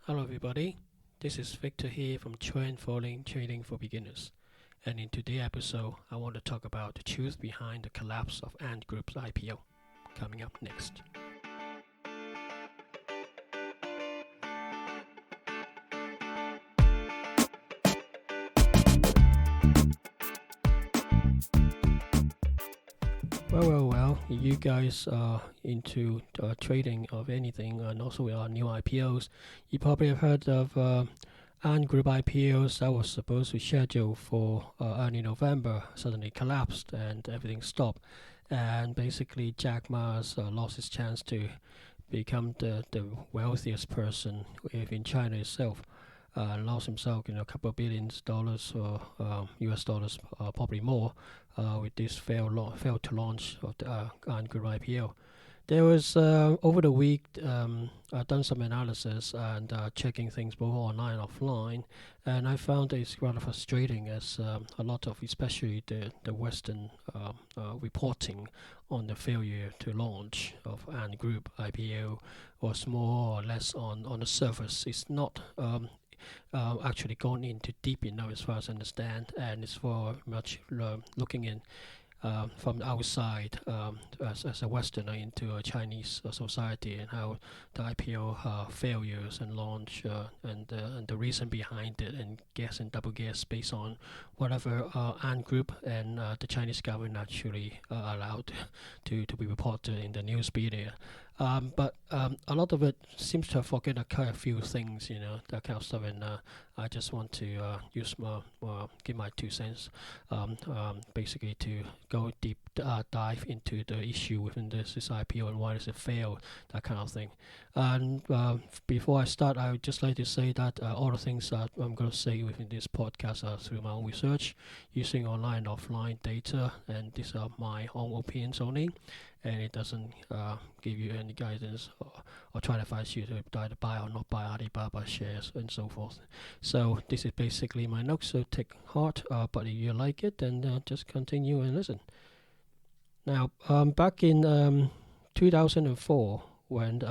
Hello everybody, this is Victor here from Trend Following Trading for Beginners. And in today's episode, I want to talk about the truth behind the collapse of Ant Group's IPO. Coming up next. Well, you guys are into trading of anything and also new IPOs. You probably have heard of Ant Group IPOs that was supposed to schedule for early November suddenly collapsed and everything stopped. And basically, Jack Ma's lost his chance to become the wealthiest person within China itself. Lost himself, a couple of $billions or US dollars, probably more, with this failed to launch of the Ant Group IPO. There was over the week I've done some analysis and checking things both online and offline, and I found it's rather frustrating as a lot of, especially the Western reporting on the failure to launch of Ant Group IPO was more or less on the surface. It's not actually gone into deep enough as far as I understand, and it's for much looking in from the outside as a Westerner into a Chinese society and how the IPO failures and launch and the reason behind it and guess and double guess based on whatever Ant Group and the Chinese government actually allowed to be reported in the news media. But a lot of it seems to have forgotten quite a few things, that kind of stuff, and I just want to give my 2 cents, basically to go deep dive into the issue within this IPO and why does it fail, that kind of thing. And before I start, I would just like to say that all the things that I'm going to say within this podcast are through my own research, using online and offline data, and these are my own opinions only, and it doesn't give you any guidance or try to advise you to either buy or not buy Alibaba shares and so forth. So this is basically my notes, so take heart, but if you like it, then just continue and listen. Now, back in 2004, when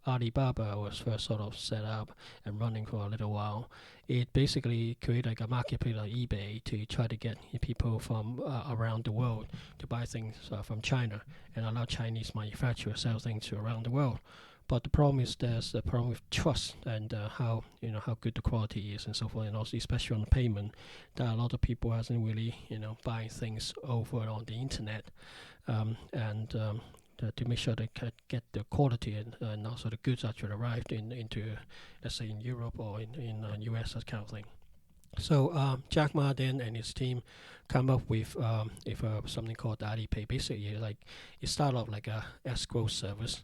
Alibaba was first sort of set up and running for a little while, it basically created like a marketplace like eBay to try to get people from around the world to buy things from China and allow Chinese manufacturers sell things to around the world. But the problem is there's a problem with trust and how good the quality is and so forth, and also especially on the payment, that a lot of people hasn't really buying things over on the internet, and to make sure they can get the quality and also the goods actually arrived into, let's say, in Europe or in US, that kind of thing. So Jack Ma then and his team come up with something called Alipay. Basically, like it started off like a escrow service,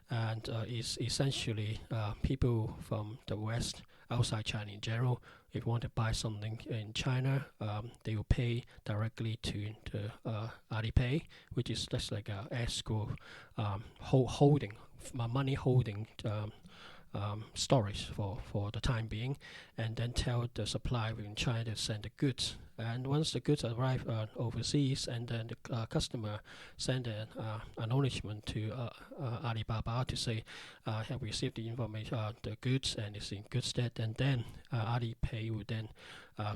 and it's essentially people from the West, outside China in general, if you want to buy something in China, they will pay directly to Alipay, which is just like a escrow holding money holding. Storage for the time being, and then tell the supplier in China to send the goods. And once the goods arrive overseas, and then the customer send an acknowledgement to Alibaba to say, have received the information, the goods, and it's in good state, and then Alipay will then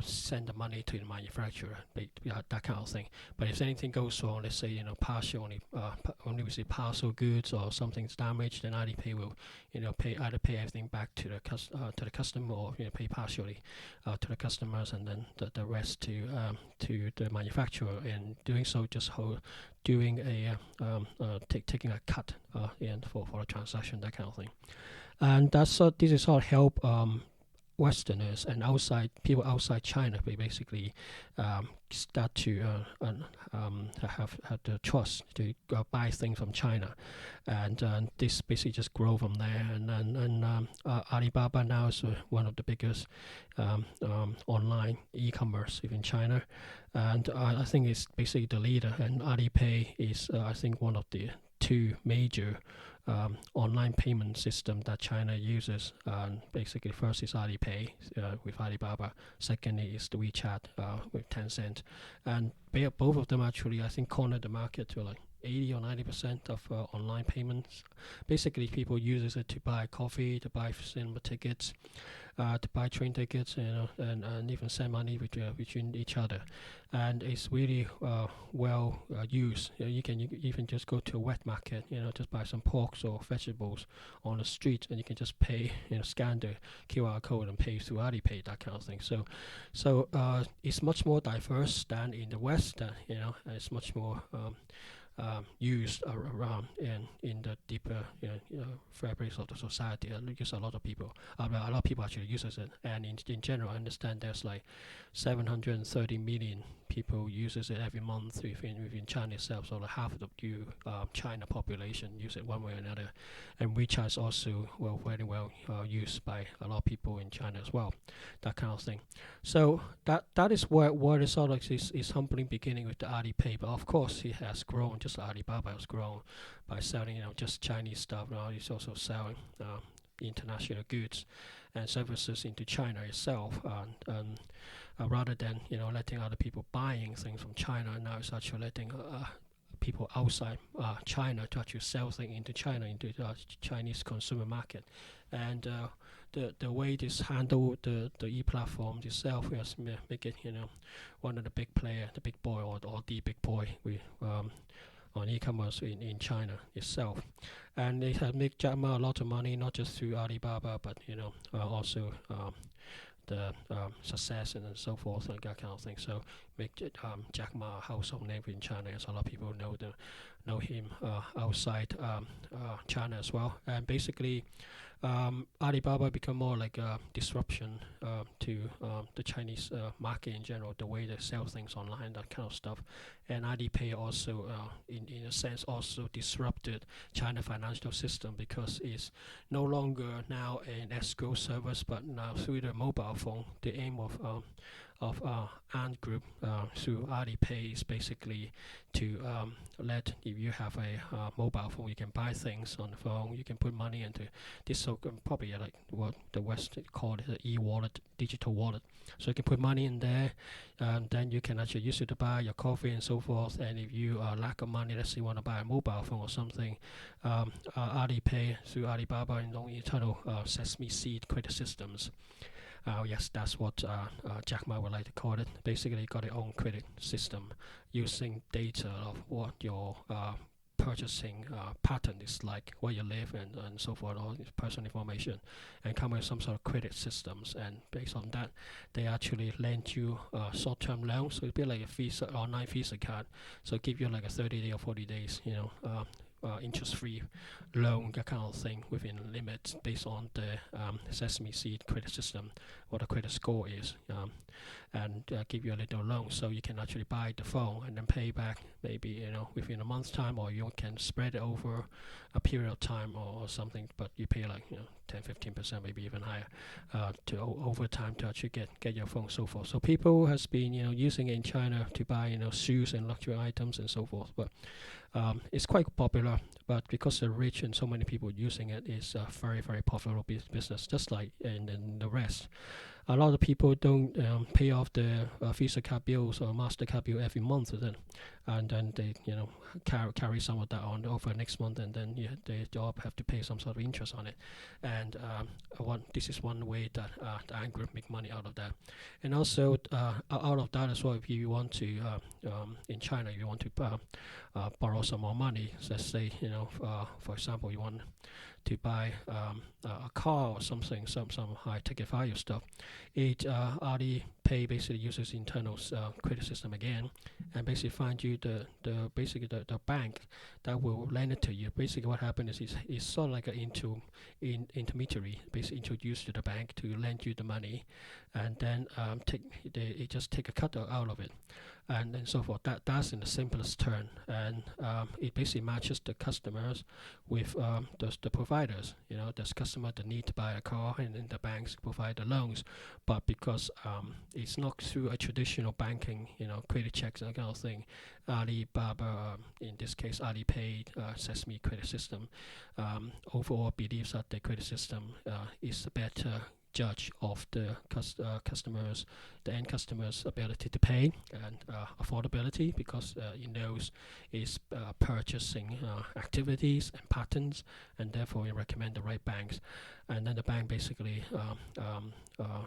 send the money to the manufacturer, that kind of thing. But if anything goes wrong, let's say partial only receive partial goods or something's damaged, then Alipay will pay everything back to the customer, or pay partially to the customers, and then the rest to the manufacturer. And doing so, just doing taking a cut for a transaction, that kind of thing. And this is all help Westerners and people outside China, they basically start to have the trust to buy things from China, and this basically just grow from there. And Alibaba now is one of the biggest online e-commerce in China, and I think it's basically the leader. And Alipay is I think one of the two major online payment system that China uses. Basically, first is Alipay with Alibaba. Secondly is the WeChat with Tencent, and both of them actually, I think, cornered the market to like 80 or 90% of online payments. Basically, people use it to buy coffee, to buy cinema tickets, to buy train tickets, and even send money between each other. And it's really well used. You can even just go to a wet market, just buy some porks or vegetables on the street, and you can just pay, scan the QR code and pay through Alipay, that kind of thing. So it's much more diverse than in the West. It's much more used around in the deeper fabrics of the society. Because a lot of people actually uses it, and in general, I understand there's like 730 million people uses it every month within China itself. So like half of the China population use it one way or another, and WeChat is also very well used by a lot of people in China as well. That kind of thing. So that is where it sort of is humbling beginning with the Alipay, but of course it has grown. Just Alibaba has grown by selling just Chinese stuff. Now it's also selling international goods and services into China itself, and rather than letting other people buying things from China, now it's actually letting people outside China to actually sell things into China, into the Chinese consumer market. And the way this handle the e-platform itself has make it one of the big player, the big boy, or the big boy on e-commerce in China itself. And it has made Jack Ma a lot of money, not just through Alibaba, but also the success and so forth, like that kind of thing. So make Jack Ma a household name in China, as a lot of people know him outside China as well. And basically, Alibaba become more like a disruption to the Chinese market in general, the way they sell things online, that kind of stuff. And Alipay also, in a sense, also disrupted China financial system, because it's no longer now an escrow service, but now through the mobile phone. The aim of Ant Group through Alipay is basically to let, if you have a mobile phone, you can buy things on the phone, you can put money into this, so probably like what the West call it, e-wallet, digital wallet. So you can put money in there, and then you can actually use it to buy your coffee and so forth. And if you lack of money, let's say you want to buy a mobile phone or something, Alipay through Alibaba and internal Sesame Seed credit systems. Yes, that's what Jack Ma would like to call it. Basically, got their own credit system using data of what your purchasing pattern is like, where you live, and so forth, all this personal information, and come with some sort of credit systems. And based on that, they actually lend you short-term loans. So it'd be like a Visa, online Visa card. So give you like a 30-day or 40 days, interest-free loan, that kind of thing, within limits based on the Sesame Seed credit system, what the credit score is, and give you a little loan, so you can actually buy the phone and then pay back maybe within a month's time, or you can spread it over a period of time or something, but you pay like 10-15%, maybe even higher, to over time to actually get your phone, so forth. So people has been using it in China to buy shoes and luxury items and so forth, but it's quite popular. But because they're rich and so many people using it, it's a very, very profitable business, just like in the rest. A lot of people don't pay off the Visa card bills or MasterCard bill every month, and then they carry some of that on over next month, and then they all have to pay some sort of interest on it. And this is one way that the Ant Group make money out of that. And also out of that as well, if you want to in China, you want to borrow some more money. Let's say for example, you want to buy a car or something, some high ticket value stuff. Alipay basically uses internal credit system again, and basically find you the bank that will lend it to you. Basically, what happens is it's sort of like an intermediary, basically introduced to the bank to lend you the money, and then they just take a cut out of it, and so forth. That's in the simplest term, and it basically matches the customers with the providers. There's customer that need to buy a car, and then the banks provide the loans. But because it's not through a traditional banking, credit checks and that kind of thing, Alibaba, in this case Alipay, Sesame credit system, overall believes that the credit system is better judge of the customers, the end customers' ability to pay and affordability, because it knows its purchasing activities and patterns, and therefore it recommend the right banks. And then the bank basically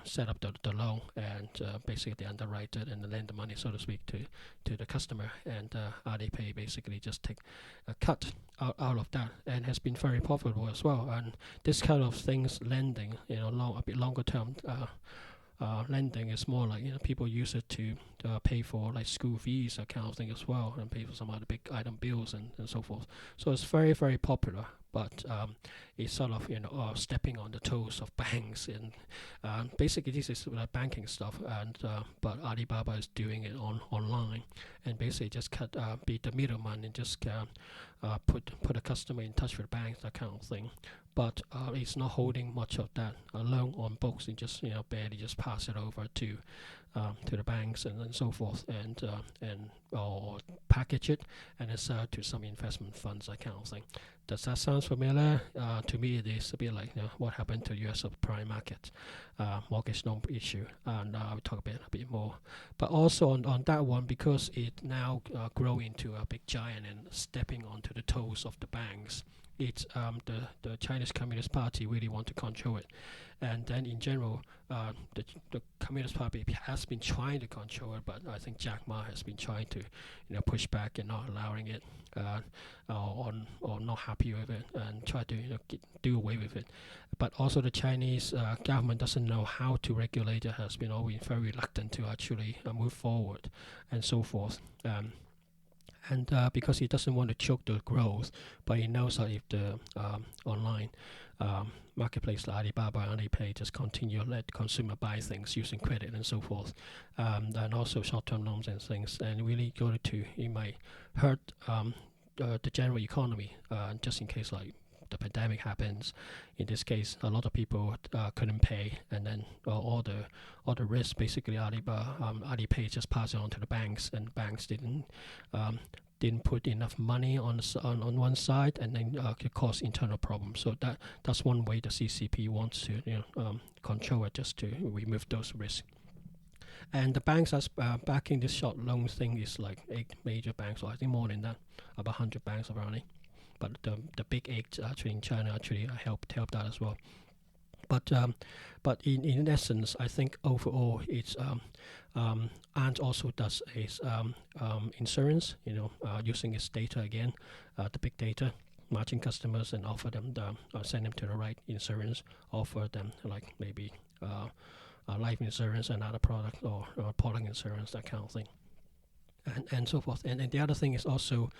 set up the loan, and basically they underwrite it and lend the money, so to speak, to the customer. And Alipay basically just take a cut out of that, and has been very profitable as well. And this kind of things, lending, a bit longer term lending is more like, people use it to pay for like school fees, that kind of thing as well, and pay for some other big item bills and so forth. So it's very, very popular, but it's sort of stepping on the toes of banks. And basically this is banking stuff, and but Alibaba is doing it online, and basically just be the middleman and just put a customer in touch with banks, that kind of thing. But it's not holding much of that loan on books. It just barely just pass it over to the banks and so forth, and or package it and then sell it to some investment funds, that kind of thing. Does that sound familiar? To me, it is a bit like what happened to U.S. prime market mortgage loan issue, and I'll talk a bit more. But also on that one, because it now grow into a big giant and stepping onto the toes of the banks, it's the Chinese Communist Party really want to control it. And then in general, the Communist Party has been trying to control it, but I think Jack Ma has been trying to push back and not allowing it, or not happy with it, and try to do away with it. But also the Chinese government doesn't know how to regulate it, has been always very reluctant to actually move forward and so forth. And because he doesn't want to choke the growth, but he knows that if the online marketplace like Alibaba and Alipay just continue to let consumer buy things using credit and so forth, and also short-term loans and things, and really it might hurt the general economy, just in case like the pandemic happens. In this case, a lot of people couldn't pay, and then all the risk basically Alipay just passed it on to the banks, and banks didn't put enough money on one side, and then it caused internal problems. So that's one way the CCP wants to control it, just to remove those risks. And the banks that's backing this short loan thing is like 8 major banks, or I think more than that, about 100 banks apparently. But the big 8 actually in China actually helped that as well. But in essence, I think overall it's Ant also does is insurance, using its data again, the big data, matching customers and offer them send them to the right insurance, offer them like maybe life insurance and other product, or product insurance, that kind of thing, and so forth. And the other thing is also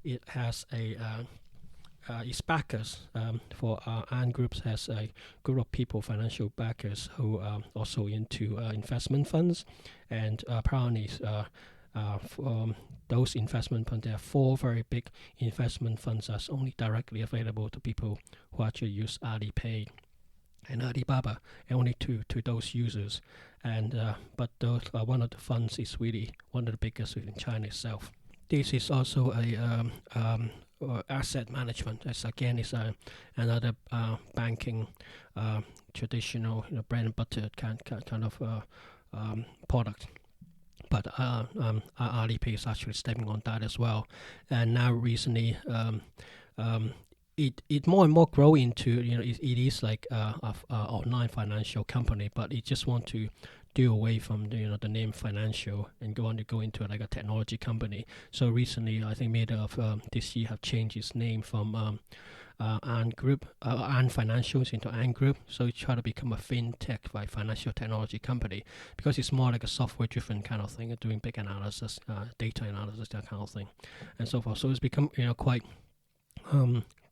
it has its backers. For Ant Group has a group of people, financial backers, who are also into investment funds, and apparently those investment funds, there are 4 very big investment funds that's only directly available to people who actually use Alipay and Alibaba, and only to those users. And but those one of the funds is really one of the biggest in China itself. This is also a asset management. As again, is another banking traditional bread and butter kind of product. But Alipay is actually stepping on that as well, and now recently it more and more grow into it is like a online financial company, but it just want to do away from the name financial and go into like a technology company. So recently, I think middle of this year, have changed its name from Ant Group, Ant Financials into Ant Group. So it try to become a fintech, like financial technology company, because it's more like a software-driven kind of thing, doing big analysis, data analysis, that kind of thing, and so forth. So it's become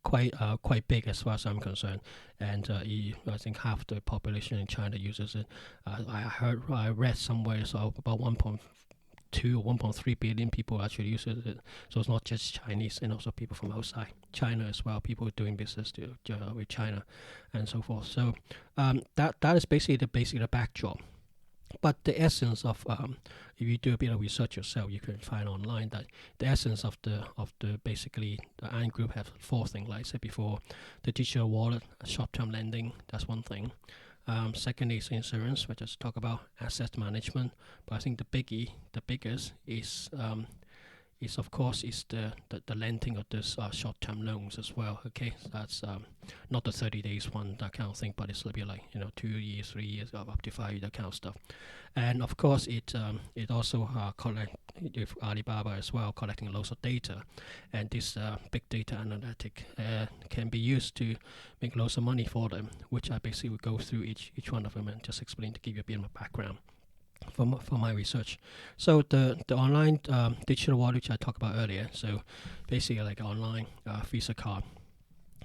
quite big as far as I'm concerned, and I think half the population in China uses it. I read somewhere so about 1.2 or 1.3 billion people actually use it. So it's not just Chinese, and also people from outside China as well, people doing business with China and so forth. So that is basically the backdrop. But the essence of if you do a bit of research yourself, you can find online that the essence of the basically the Ant Group have 4 things. Like I said before, the digital wallet, short-term lending, that's one thing. Second is insurance, which I just talk about asset management. But I think the biggest is of course is the lending of this short-term loans as well. Okay, so that's not the 30 days one, that kind of thing, but it's a bit like 2 years, 3 years, up to 5 years, that kind of stuff. And of course it also collect with Alibaba as well, collecting lots of data, and this big data analytic can be used to make lots of money for them, which I basically would go through each one of them and just explain to give you a bit of a background for my research. So the online digital wallet which I talked about earlier, so basically like online Visa card.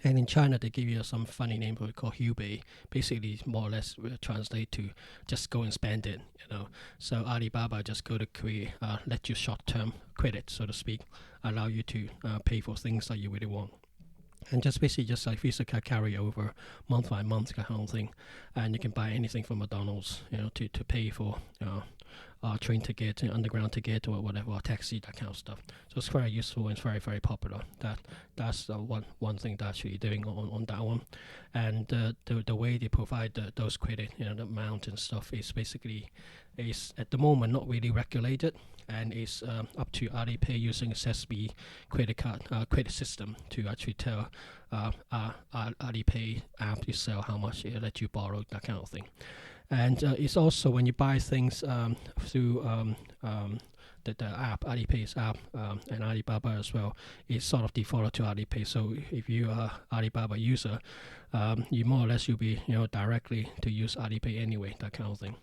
And in China, they give you some funny name we call Hubei. Basically, more or less translate to just go and spend it. So Alibaba just go to create, let you short-term credit, so to speak, allow you to pay for things that you really want. And just basically just like Visa card carry over month by month kind of thing, and you can buy anything from McDonald's, to pay for train ticket, underground ticket, or whatever, or taxi, that kind of stuff. So it's very useful and it's very, very popular. That's one thing they're actually doing on that one. And the way they provide those credit, the amount and stuff is basically is at the moment not really regulated, and is up to Alipay using a SESB credit card credit system to actually tell Alipay app itself how much it let you borrow, that kind of thing. And it's also when you buy things through the app, Alipay's app, and Alibaba as well, it's sort of default to Alipay. So if you are Alibaba user, you more or less you'll be directly to use Alipay anyway, that kind of thing.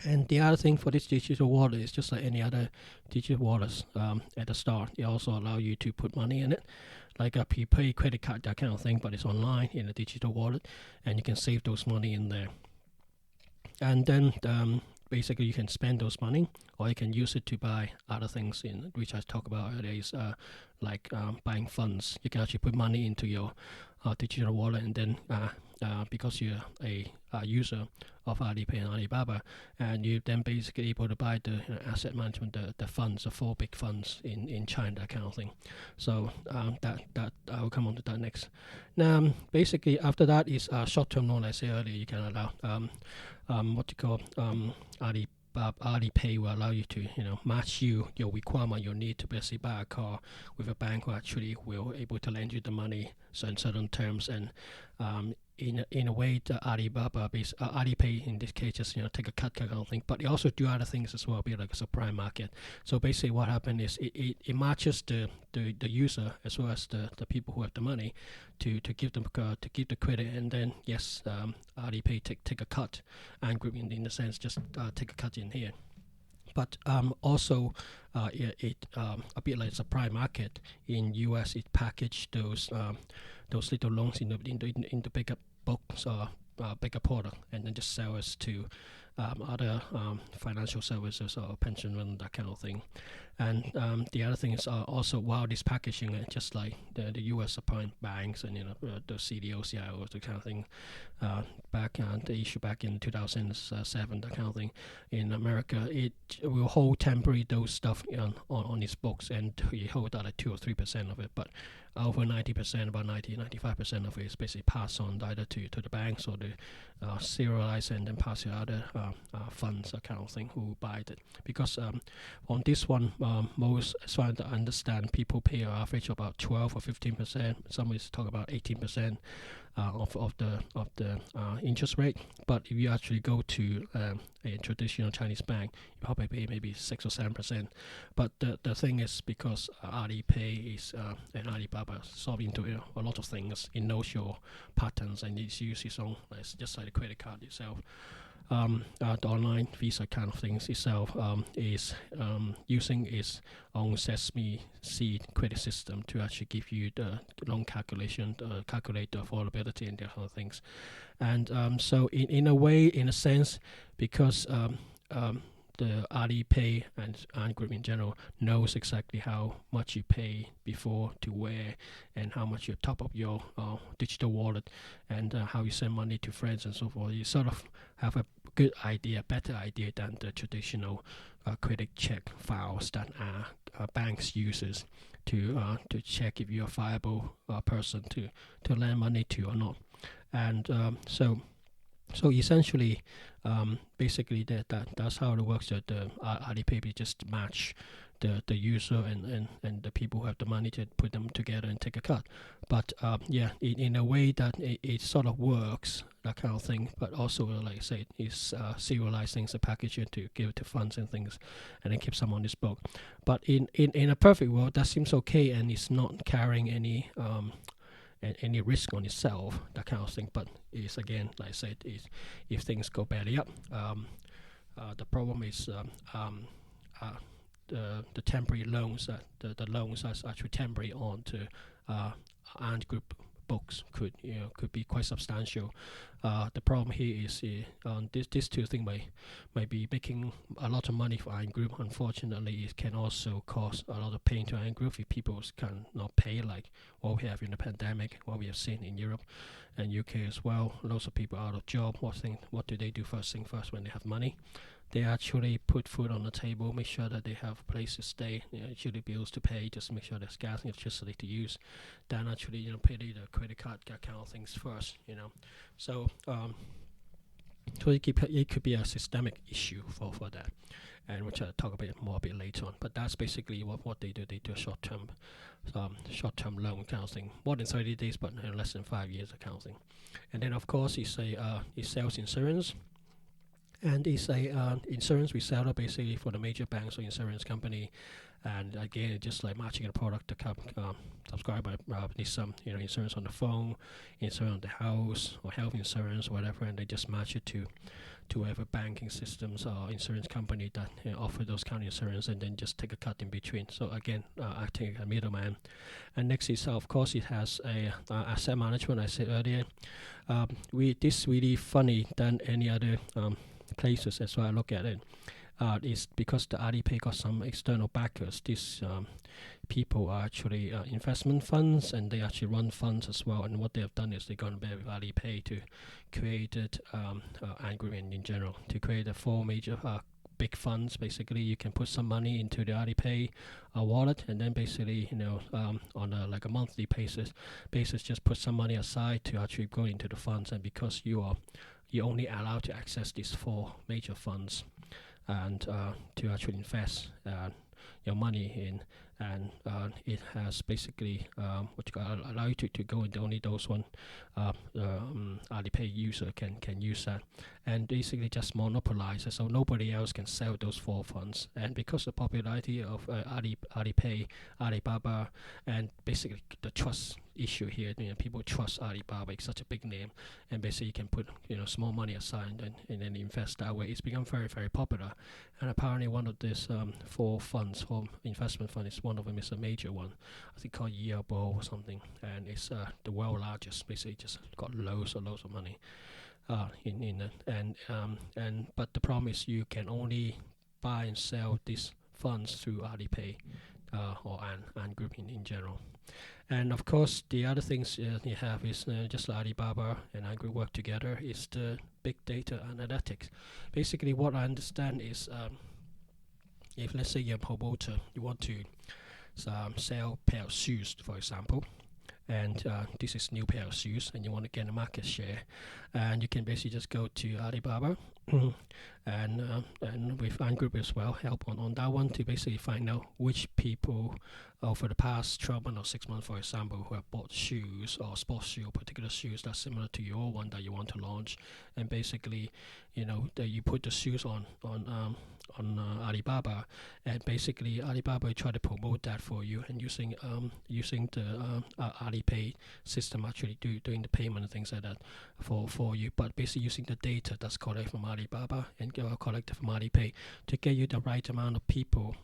And the other thing for this digital wallet is just like any other digital wallets at the start, it also allow you to put money in it, like a prepaid credit card, that kind of thing, but it's online in a digital wallet, and you can save those money in there. And then basically you can spend those money, or you can use it to buy other things, in which I talked about earlier, is like buying funds. You can actually put money into your digital wallet, and then because you're a user of Alipay and Alibaba, and you then basically able to buy the asset management, the funds, the 4 big funds in China, that kind of thing. So that I will come on to that next. Now, basically after that is short-term loan. I say earlier, you can allow what you call Alipay will allow you to match your requirement, your need to basically buy a car with a bank who actually will able to lend you the money certain terms, and in a way the Alipay in this case just take a cut kind of thing, but they also do other things as well, be like a supply market. So basically what happened is it matches the user as well as the people who have the money to give them to give the credit, and then yes, Alipay take a cut, and Group in the sense just take a cut in here. But also it a bit like supply market in US, it packaged those little loans into bigger books or bigger product, and then just sell us to other financial services or pension fund, that kind of thing. And the other thing is also while this packaging, just like the US supplying banks and the CDO, CIOs, the kind of thing, back the issue back in 2007, that kind of thing. In America, it will hold temporary those stuff on its books, and you hold out like 2 or 3% of it, but over 90%, about 95% of it is basically passed on either to the banks or the serialize and then pass to other funds, that kind of thing, who buy it. Because on this one, most, as far as I understand, people pay an average of about 12 or 15%. Some is talk about 18% of the interest rate. But if you actually go to a traditional Chinese bank, you probably pay maybe 6 or 7%. But the thing is, because Alipay is and Alibaba solve into a lot of things, it knows your patterns, and it uses its own, it's just like the credit card itself. The online Visa kind of things itself is using its own Sesame Seed credit system to actually give you the loan calculation, calculate the affordability and the other things. And so in a way, in a sense, because the Alipay and Ant Group in general knows exactly how much you pay before to where, and how much you top up your digital wallet, and how you send money to friends and so forth. You sort of have a good idea, better idea than the traditional credit check files that banks uses to check if you're a viable person to lend money to or not. And so So essentially, basically that's how it works. That the Alipay just match the user and the people who have the money to put them together and take a cut. But yeah, in a way that it sort of works, that kind of thing. But also, like I say, is serialize things, a package it to give it to funds and things, and then keep some on this book. But in a perfect world, that seems okay, and it's not carrying any risk on itself, that kind of thing. But it's again, like I said, is if things go badly up, the problem is the temporary loans that the loans are actually temporary onto Ant Group books could be quite substantial. The problem here is these two things might be making a lot of money for Ant Group. Unfortunately, it can also cause a lot of pain to Ant Group if people cannot pay, like what we have in the pandemic, what we have seen in Europe and UK as well. Lots of people out of job. What do they do first thing first when they have money? They actually put food on the table, make sure that they have a place to stay, usually bills to pay, just make sure there's gas and electricity to use. Then actually, pay the credit card kind of things first. So so it could be a systemic issue for that, and which I'll talk a bit later on. But that's basically what they do. They do a short-term loan kind of thing, more than 30 days, but less than 5 years kind of thing. And then of course it sells insurance. And it's a insurance reseller basically for the major banks or insurance company. And again, it's just like matching a product to subscriber needs some insurance on the phone, insurance on the house, or health insurance, or whatever, and they just match it to whatever banking systems or insurance company that offer those kind of insurance, and then just take a cut in between. So again, acting as a middleman. And next is of course it has a asset management. I said earlier, this really funny than any other places as well. I look at it. Is because the Alipay got some external backers. These people are actually investment funds, and they actually run funds as well. And what they have done is they've gone back with Alipay to create Ant Group in general, to create the four major big funds. Basically, you can put some money into the Alipay wallet, and then basically, on a monthly basis, just put some money aside to actually go into the funds. And because you're only allowed to access these four major funds, and to actually invest your money in, and it has basically allow you to go into only those one. Alipay user can use that, and basically just monopolize it, so nobody else can sell those four funds. And because the popularity of Alipay, Alibaba, and basically the trust issue here, people trust Alibaba. It's such a big name, and basically you can put small money aside and then invest that way. It's become very, very popular. And apparently one of these four investment funds, one of them is a major one, I think called Yearbo or something, and it's the world largest. Basically just got loads of money in it. And but the problem is you can only buy and sell these funds through Alipay or Ant Group in general. And of course, the other things you have is just like Alibaba and Ant Group work together, is the big data analytics. Basically, what I understand is if let's say you're a promoter, you want to sell a pair of shoes, for example, and this is new pair of shoes, and you want to get a market share, and you can basically just go to Alibaba and with Ant Group as well, help on that one to basically find out which people over the past 12 months or 6 months, for example, who have bought shoes or sports shoe or particular shoes that's similar to your one that you want to launch. And basically, that you put the shoes on Alibaba, and basically Alibaba will try to promote that for you, and using the Alipay system actually doing the payment and things like that for you. But basically using the data that's collected from Alibaba and collected from Alipay to get you the right amount of people,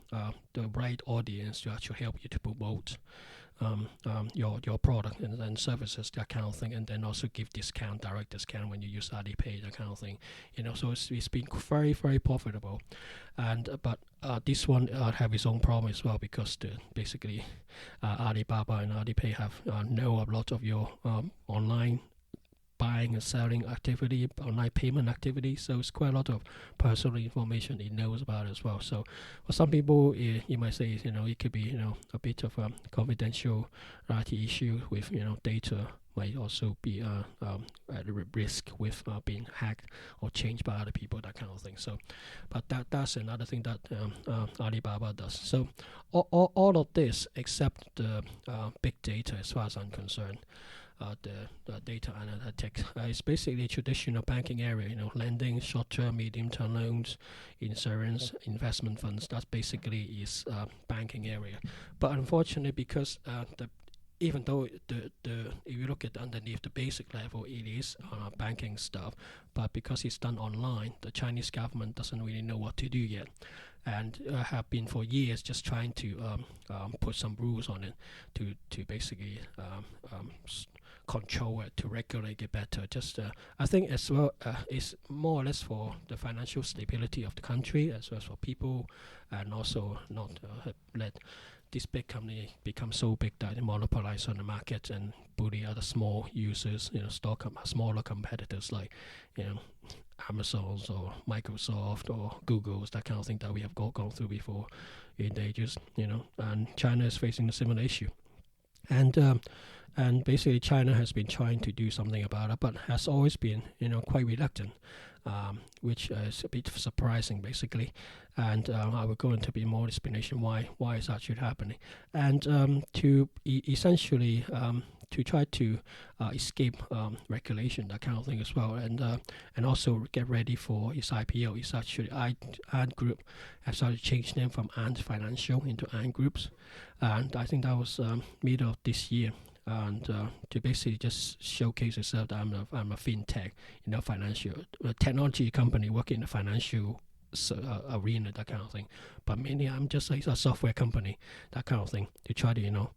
the right audience to actually help you to promote your product and services, that kind of thing, and then also give direct discount when you use Alipay, that kind of thing. So it's been very, very profitable, and but this one have its own problem as well, because basically Alibaba and Alipay have know a lot of your online buying and selling activity, online payment activity. So it's quite a lot of personal information he knows about as well. So for some people, you might say, it could be, a bit of a confidential issue with, data might also be at risk with being hacked or changed by other people, that kind of thing. So, but that's another thing that Alibaba does. So all of this, except the big data, as far as I'm concerned, the data analytics is basically traditional banking area. Lending, short-term, medium-term loans, insurance, investment funds. That basically is banking area. But unfortunately, because even though if you look at underneath the basic level, it is banking stuff, but because it's done online, the Chinese government doesn't really know what to do yet, and have been for years just trying to put some rules on it to basically control it, to regulate it better. Just I think as well, it's more or less for the financial stability of the country, as well as for people, and also not let this big company become so big that it monopolizes on the market and bully other small users, smaller competitors like, Amazon's or Microsoft or Google's, that kind of thing that we have gone through before in ages, and China is facing a similar issue. And basically China has been trying to do something about it, but has always been, quite reluctant, which is a bit surprising, basically. And I will go into a bit more explanation why is that should happening, and to essentially to try to escape regulation, that kind of thing as well, and also get ready for its IPO. It's actually Ant Group have started to change name from Ant Financial into Ant Groups, and I think that was middle of this year. And to basically just showcase itself that I'm a fintech, financial technology company working in the financial arena, that kind of thing. But mainly I'm just like a software company, that kind of thing, to try to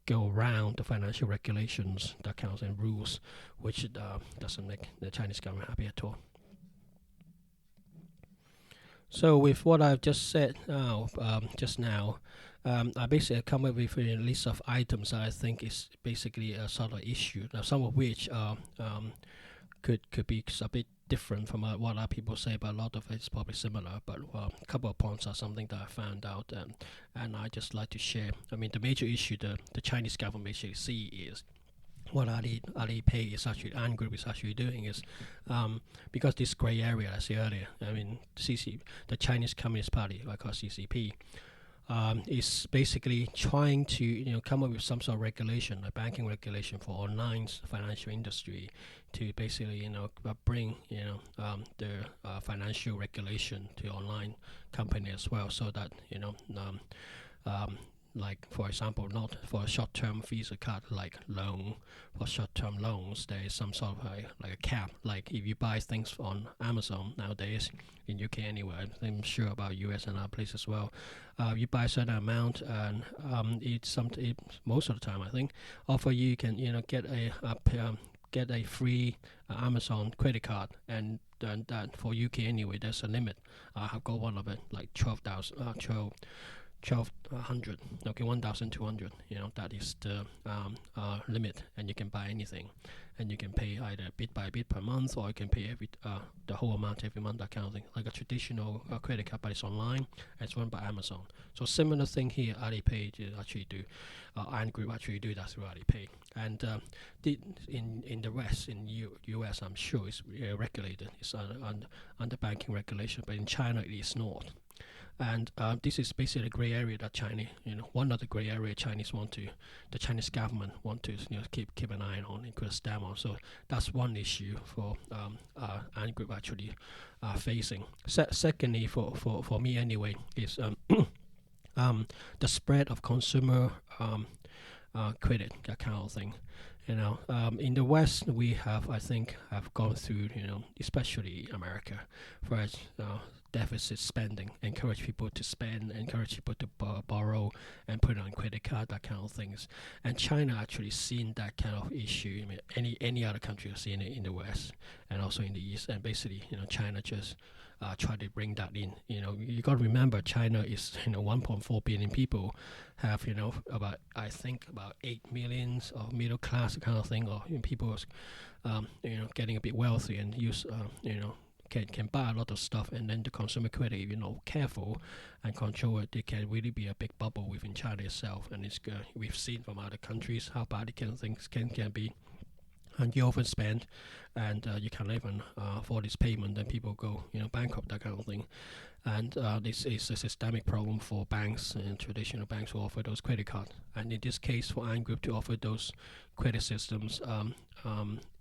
go around the financial regulations, that kind of thing, rules, which doesn't make the Chinese government happy at all. So with what I've just said just now, I basically come up with a list of items that I think is basically a sort of issue. Now, some of which could be a bit different from what other people say, but a lot of it is probably similar. But a couple of points are something that I found out, and I just like to share. I mean, the major issue the Chinese government basically see is what Alipay is actually, Ant Group is actually doing is, because this grey area, I said earlier, I mean, the Chinese Communist Party, I call CCP, is basically trying to come up with some sort of regulation, a banking regulation for online financial industry, to basically bring the financial regulation to online company as well, so that like for example, not for a short-term Visa card like loan. For short-term loans, there is some sort of like a cap. Like if you buy things on Amazon nowadays, in UK anyway, I'm sure about US and other places as well. You buy a certain amount, and most of the time I think offer you can get a free Amazon credit card, and then that for UK anyway, there's a limit. I have got one of it, like 1200, okay, 1200, that is the limit, and you can buy anything, and you can pay either bit by bit per month, or you can pay the whole amount every month, that kind of thing, like a traditional credit card, but it's online, and it's run by Amazon. So similar thing here, Alipay actually do, Ant Group actually do that through Alipay, and in the West, in US, I'm sure it's regulated, it's under banking regulation, but in China it is not. And this is basically a grey area that China, one of the grey area the Chinese government want to, keep an eye on and put a stamp on. So that's one issue for Ant Group actually facing. Secondly, for me anyway, is the spread of consumer credit, that kind of thing. In the West, we have, I think, have gone through, especially America, first deficit spending, encourage people to spend, encourage people to borrow and put it on credit card, that kind of things. And China actually seen that kind of issue. I mean, any other country has seen it in the West and also in the East. And basically, China just try to bring that in. You got to remember, China is 1.4 billion people, have about I think about 8 millions of middle class kind of thing, or people getting a bit wealthy and use can buy a lot of stuff, and then the consumer credit, if you're not careful and control it, it can really be a big bubble within China itself. And it's good. We've seen from other countries how bad things can be. And you overspend, and you can't even afford this payment, then people go bankrupt, that kind of thing. And this is a systemic problem for banks and traditional banks who offer those credit cards. And in this case, for Ant Group to offer those credit systems,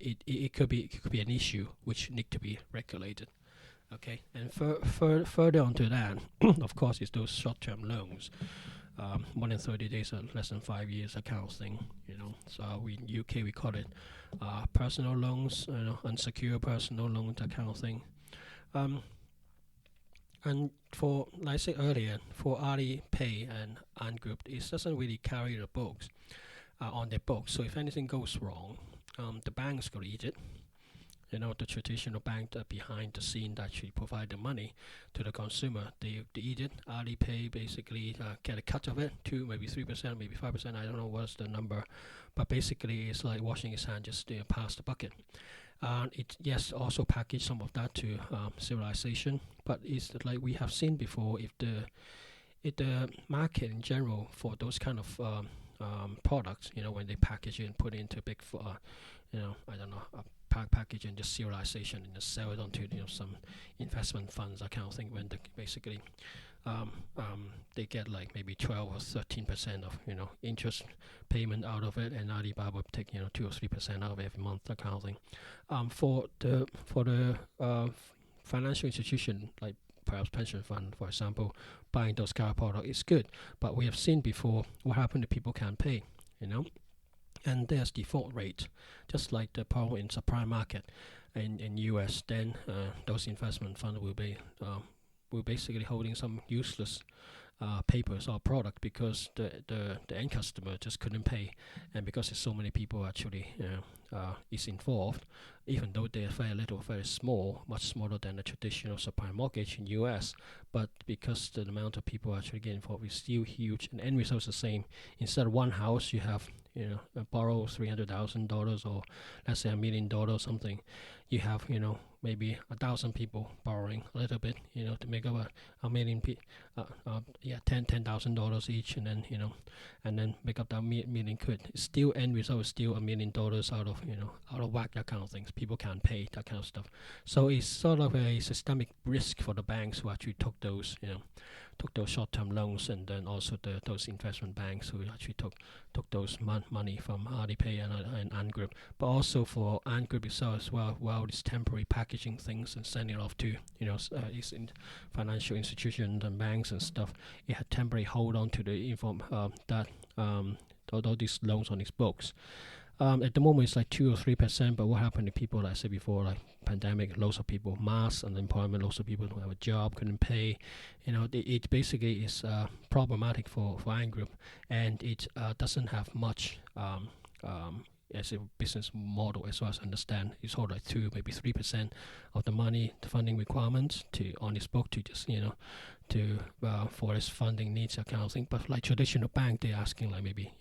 it could be an issue which need to be regulated. Okay, and further on to that, of course, is those short-term loans. More than 30 days or less than 5 years account thing, So in UK we call it personal loans, unsecured personal loans, that kind of thing. And for, like I said earlier, for Alipay and Ant Group, it doesn't really carry the books on their books. So if anything goes wrong, the bank's going to eat it. The traditional bank that behind the scene that actually provide the money to the consumer, they eat it. Alipay basically get a cut of it, 2, maybe 3%, maybe 5%. I don't know what's the number, but basically it's like washing his hand, just pass the bucket. It also package some of that to civilization, but it's like we have seen before. If the market in general for those kind of products, when they package it and put it into big, I don't know, a package and just serialization and just sell it onto some investment funds, that kind of thing. When basically they get like maybe 12 or 13% of interest payment out of it, and Alibaba would take 2 or 3% out of every month, that kind of thing. For the financial institution, like perhaps pension fund, for example, buying those kind of products is good, but we have seen before what happened if people can't pay, and there's default rate, just like the problem in subprime market in US. Then those investment funds will basically holding some useless papers or product because the end customer just couldn't pay, and because there's so many people actually is involved, even though they're very small, much smaller than a traditional subprime mortgage in US, but because the amount of people actually get involved is still huge, and end result is the same. Instead of one house, you have borrow $300,000 or let's say $1 million or something. You have maybe 1,000 people borrowing a little bit to make up a million $10,000 each, and then make up that million quid. Still end result is still $1 million out of whack, that kind of things. People can't pay, that kind of stuff. So it's sort of a systemic risk for the banks who actually took those short-term loans, and then also those investment banks who actually took those money from Alipay and Ant Group. But also for Ant Group itself as well, while it's temporary packaging things and sending it off to it's in financial institutions and banks and stuff, it had temporary hold on to the all these loans on its books. At the moment, it's like 2 or 3%. But what happened to people, like I said before, like pandemic, lots of people, mass unemployment, lots of people don't have a job, couldn't pay. It basically is problematic for Ant Group, and it doesn't have much as a business model, as far as I understand. It's all like 2, maybe 3% of the money, the funding requirements on its book to just for its funding needs, that kind of thing. But like traditional bank, they're asking like maybe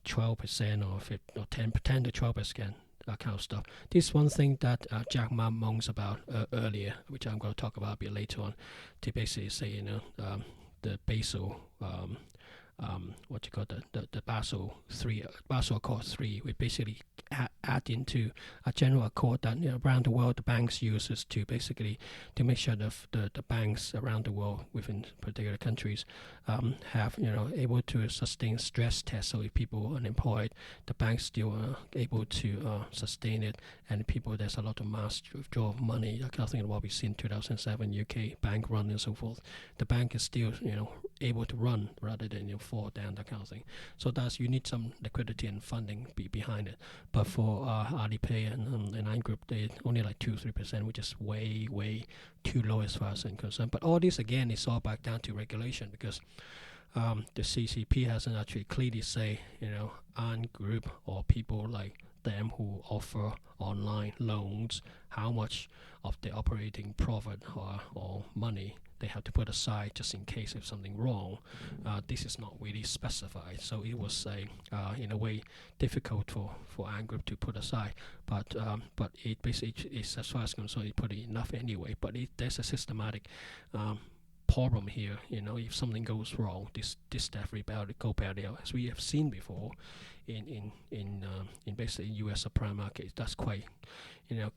12% or 10 to 12%, that kind of stuff. This one thing that Jack Ma moans about earlier, which I'm going to talk about a bit later on, to basically say the Basel what you call the Basel Accord 3, we basically add into a general accord that around the world the banks uses to basically to make sure the banks around the world within particular countries have able to sustain stress tests. So if people are unemployed, the banks still are able to sustain it, and people, there's a lot of mass withdrawal of money, that kind of thing, what we see in 2007 UK bank run and so forth. The bank is still able to run rather than fall down, that kind of thing. So that's you need some liquidity and funding behind it. But for Alipay and Ant Group, they only like 2-3%, which is way too low as far as I'm concerned. But all this again is all back down to regulation because the CCP hasn't actually clearly say, Ant Group or people like them who offer online loans, how much of the operating profit or money they have to put aside just in case if something wrong. This is not really specified, so it was in a way difficult for Ant Group to put aside. But it basically is, as far as concerned, it put enough anyway. But there's a systematic problem here. If something goes wrong, this definitely go bad out, as we have seen before in basically U.S. subprime market. That's quite,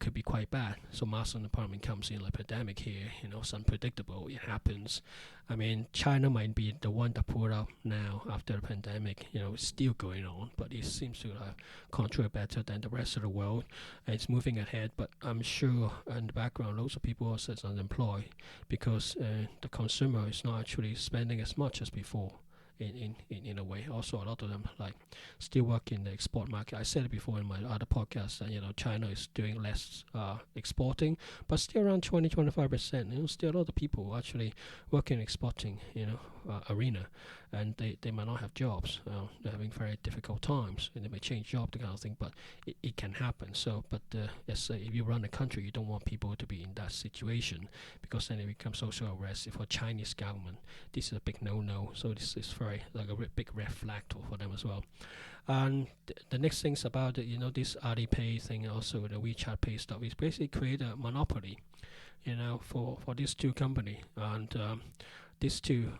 could be quite bad. So mass unemployment comes in like pandemic here. It's unpredictable. It happens. I mean, China might be the one that pulled out now after the pandemic. It's still going on, but it seems to control better than the rest of the world. And it's moving ahead. But I'm sure in the background, lots of people are still unemployed because the consumer is not actually spending as much as before. In a way, also a lot of them like still work in the export market. I said it before in my other podcast that China is doing less exporting, but still around 20-25%. Still a lot of people actually work in exporting arena, and they might not have jobs. They're having very difficult times, and they may change job, that kind of thing. But it can happen. So, but if you run a country, you don't want people to be in that situation because then it becomes social unrest. For Chinese government, this is a big no-no. So this is very like a big red flag for them as well. And the next things about it, this Alipay thing, also the WeChat Pay stuff, is basically create a monopoly, for these two companies. And these two,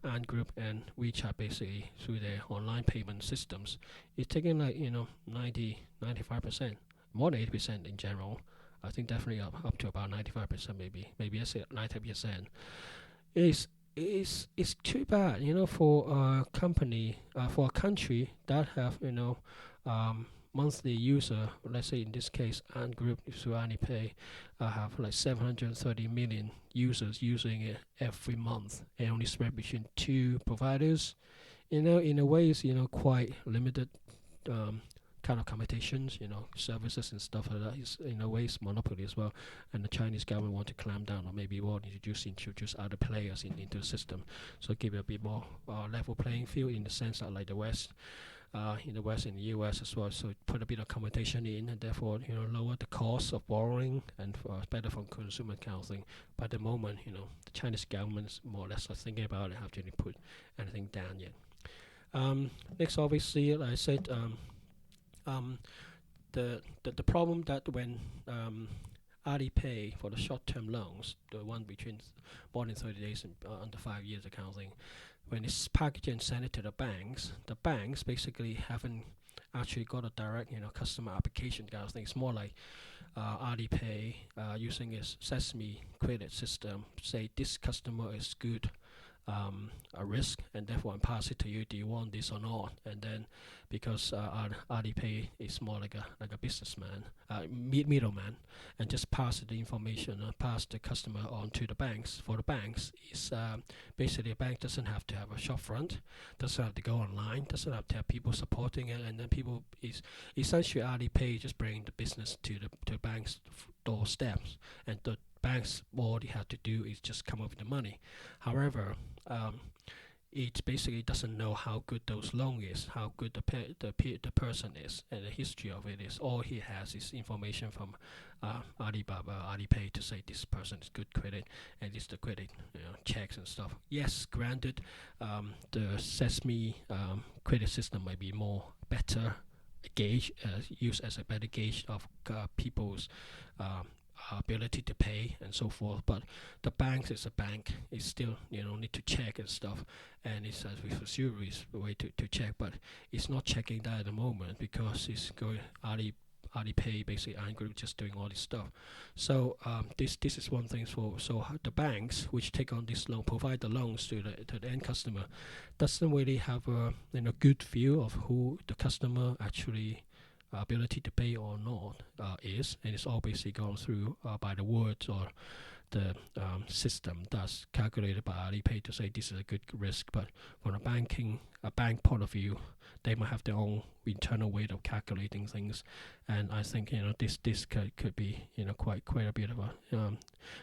Ant Group and WeChat, basically through their online payment systems, it's taking like 90-95%, more than 80% in general. I think definitely up to about 95%, maybe I say 90%. It's too bad, for a company, for a country that have, monthly user. Let's say in this case, Ant Group through Alipay have like 730 million users using it every month, and only spread between two providers. In a way, it's quite limited. Kind of competitions, services and stuff like that is in a way it's monopoly as well, and the Chinese government want to clamp down or maybe want to introduce other players into the system, so give it a bit more level playing field in the sense that like the West, in the West and the US as well. So put a bit of competition in, and therefore lower the cost of borrowing and better for consumer kind of thing. But at the moment, the Chinese government is more or less thinking about it, have to put anything down yet. Next, obviously, like I said. The problem that when Alipay for the short-term loans, the one between more than 30 days and under 5 years, that kind of thing, when it's packaged and sent it to the banks basically haven't actually got a direct customer application kind of thing. It's more like Alipay using its Sesame credit system, say this customer is good. A risk, and therefore I pass it to you. Do you want this or not? And then because Alipay is more like a businessman, middleman, and just pass the information, pass the customer on to the banks. For the banks, is basically a bank doesn't have to have a shop front, doesn't have to go online, doesn't have to have people supporting it, and then people is essentially Alipay just bringing the business to the bank's doorsteps, and the banks all they have to do is just come up with the money. However, it basically doesn't know how good those loan is, how good the person is, and the history of it is. All he has is information from Alipay to say this person is good credit, and it's the credit checks and stuff. Yes, granted, the Sesame credit system might be more better gauge, used as a better gauge of people's ability to pay and so forth, but the bank is a bank. It's still need to check and stuff, and it's a way to check, but it's not checking that at the moment because it's going Alipay, basically Ant Group just doing all this stuff. So this is one thing so the banks which take on this loan, provide the loans to the end customer, doesn't really have a good view of who the customer actually ability to pay or not is, and it's all basically gone through by the words or the system that's calculated by Alipay to say this is a good risk. But from a bank point of view, they might have their own internal way of calculating things, and I think this could be quite a bit of a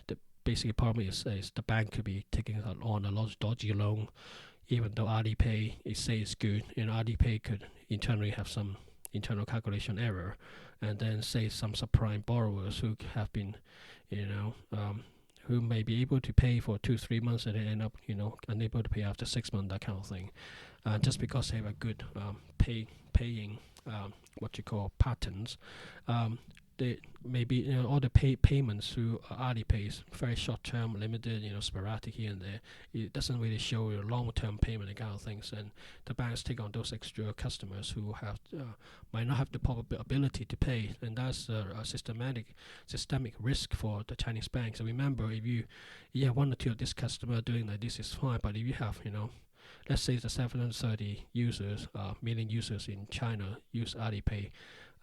the basic problem is the bank could be taking on a lot of dodgy loan, even though Alipay is say it's good. Alipay could internally have some internal calculation error, and then say some subprime borrowers who have been, who may be able to pay for 2-3 months and then end up, unable to pay after 6 months, that kind of thing, just because they have a good paying what you call patterns. They maybe all the payments through Alipay is very short term, limited, sporadic here and there. It doesn't really show you long term payment and kind of things. And the banks take on those extra customers who have might not have the proper ability to pay, and that's a systemic risk for the Chinese banks. So remember, if you have one or two of this customer doing like this is fine, but if you have let's say the 730 million users in China use Alipay,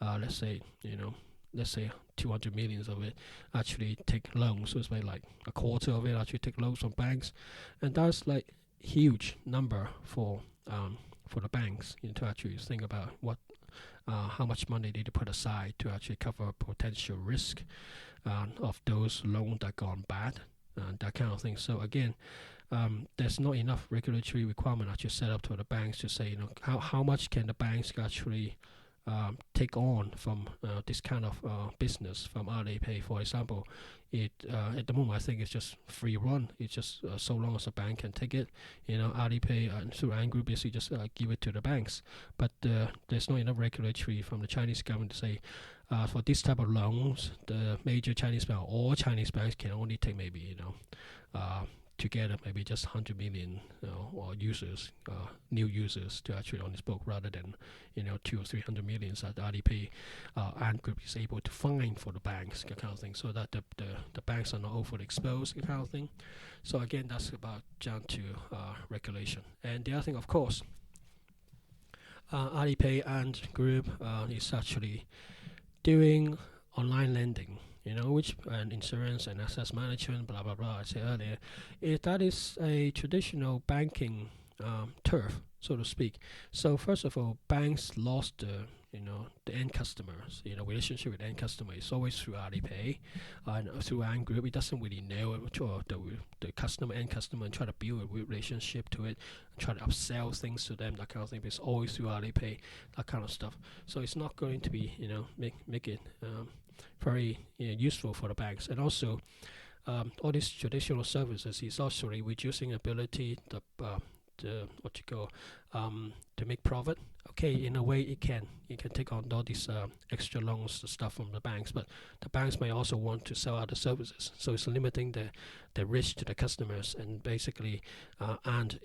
let's say 200 million of it actually take loans. So it's like a quarter of it actually take loans from banks, and that's like huge number for the banks to actually think about how much money they need to put aside to actually cover potential risk of those loans that gone bad, that kind of thing. So again, there's not enough regulatory requirement actually set up to the banks to say how much can the banks actually take on from this kind of business from Alipay. For example, at the moment I think it's just free run. It's just so long as a bank can take it. Alipay and through Ant Group basically just give it to the banks. But there's not enough regulatory from the Chinese government to say for this type of loans, the major Chinese banks, all Chinese banks can only take maybe together maybe just 100 million or users, new users to actually on this book, rather than 200 or 300 million that Alipay Ant Group is able to find for the banks, that kind of thing, so that the banks are not overly exposed, that kind of thing. So again, that's about down to regulation. And the other thing, of course, Alipay Ant Group is actually doing online lending, which and insurance and asset management, blah blah blah. I said earlier, that is a traditional banking turf, so to speak. So first of all, banks lost the end customers. Relationship with end customer is always through Alipay and through Ant Group. It doesn't really know the customer, end customer, and try to build a relationship to it, and try to upsell things to them, that kind of thing. But it's always through Alipay, that kind of stuff. So it's not going to be make it very useful for the banks. And also all these traditional services is also reducing ability what you call to make profit. Okay, in a way it can take on all these extra loans stuff from the banks, but the banks may also want to sell other services, so it's limiting the risk to the customers, and basically Ant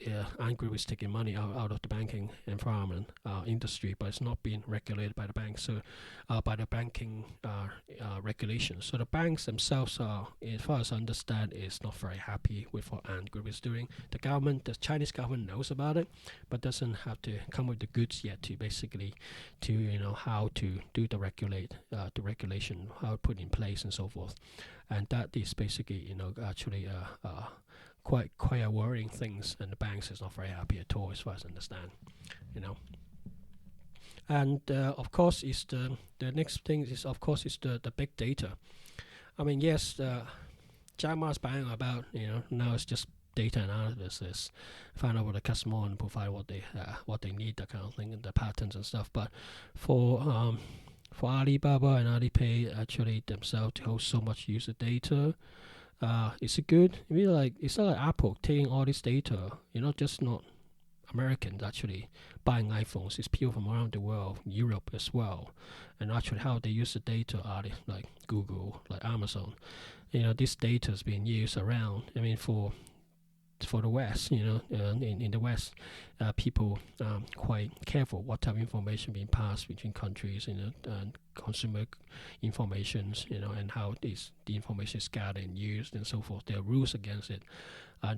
Group is taking money out of the banking environment industry, but it's not being regulated by the banks, so by the banking regulations. So the banks themselves are, as far as I understand, is not very happy with what Ant Group is doing. The Chinese government knows about it, but doesn't have to come with the goods yet to basically how to do the regulation, how to put in place and so forth. And that is basically actually quite a worrying things, and the banks is not very happy at all, as far as I understand. And of course, is the next thing is the big data. I mean, yes, Jack Ma's buying about now it's just data analysis, find out what the customer and provide what they need, that kind of thing, and the patterns and stuff. But for Alibaba and Alipay actually themselves to hold so much user data, is it good? It's not like Apple taking all this data. Just not Americans actually buying iPhones. It's people from around the world, Europe as well, and actually how they use the data are like Google, like Amazon. This data is being used around. I mean, for the West, in the West, people quite careful what type of information being passed between countries, and consumer informations, and how the information is gathered and used and so forth. There are rules against it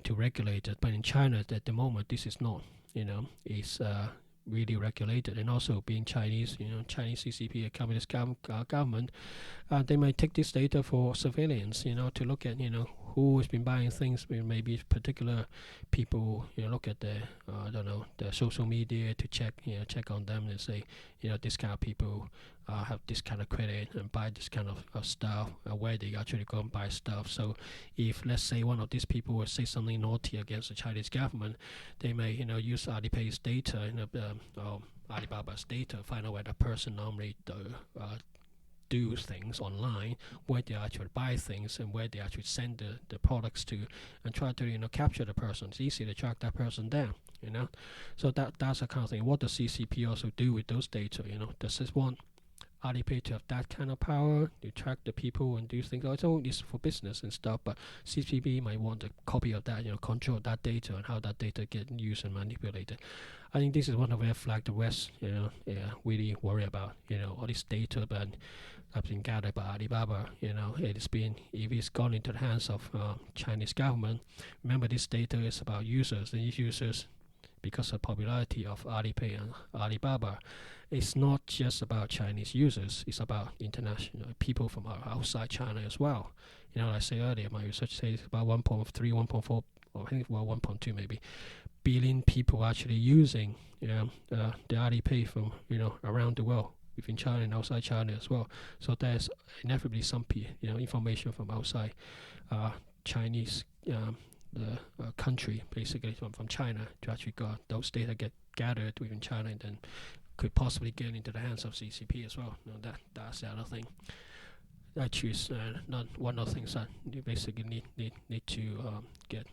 to regulate it. But in China, at the moment, this is not, it's really regulated, and also being Chinese, Chinese CCP, a communist government, they might take this data for surveillance, to look at, who has been buying things, maybe particular people, look at their, I don't know, their social media to check on them and say, this kind of people have this kind of credit and buy this kind of stuff, where they actually go and buy stuff. So if, let's say, one of these people will say something naughty against the Chinese government, they may, use Alipay's data, or Alibaba's data, find out where the person normally do things online, where they actually buy things and where they actually send the products to, and try to capture the person. It's easy to track that person down. So that's the kind of thing. What does CCP also do with those data? Does this want Alipay to have that kind of power to track the people and do things? Also, it's for business and stuff, but CCP might want a copy of that, control that data and how that data get used and manipulated. I think this is one of the red flags the West, really worry about. All this data that have been gathered by Alibaba. If it's gone into the hands of Chinese government. Remember, this data is about users, and these users, because of popularity of Alipay and Alibaba, it's not just about Chinese users. It's about international people from outside China as well. Like I said earlier, my research says about 1.3, 1.4, or I think 1.2 maybe billion people actually using the Alipay from around the world, within China and outside China as well. So there's inevitably some information from outside Chinese the country, basically from China, to actually got those data get gathered within China and then could possibly get into the hands of CCP as well. That's the other thing. I choose not one of the things that you basically need to get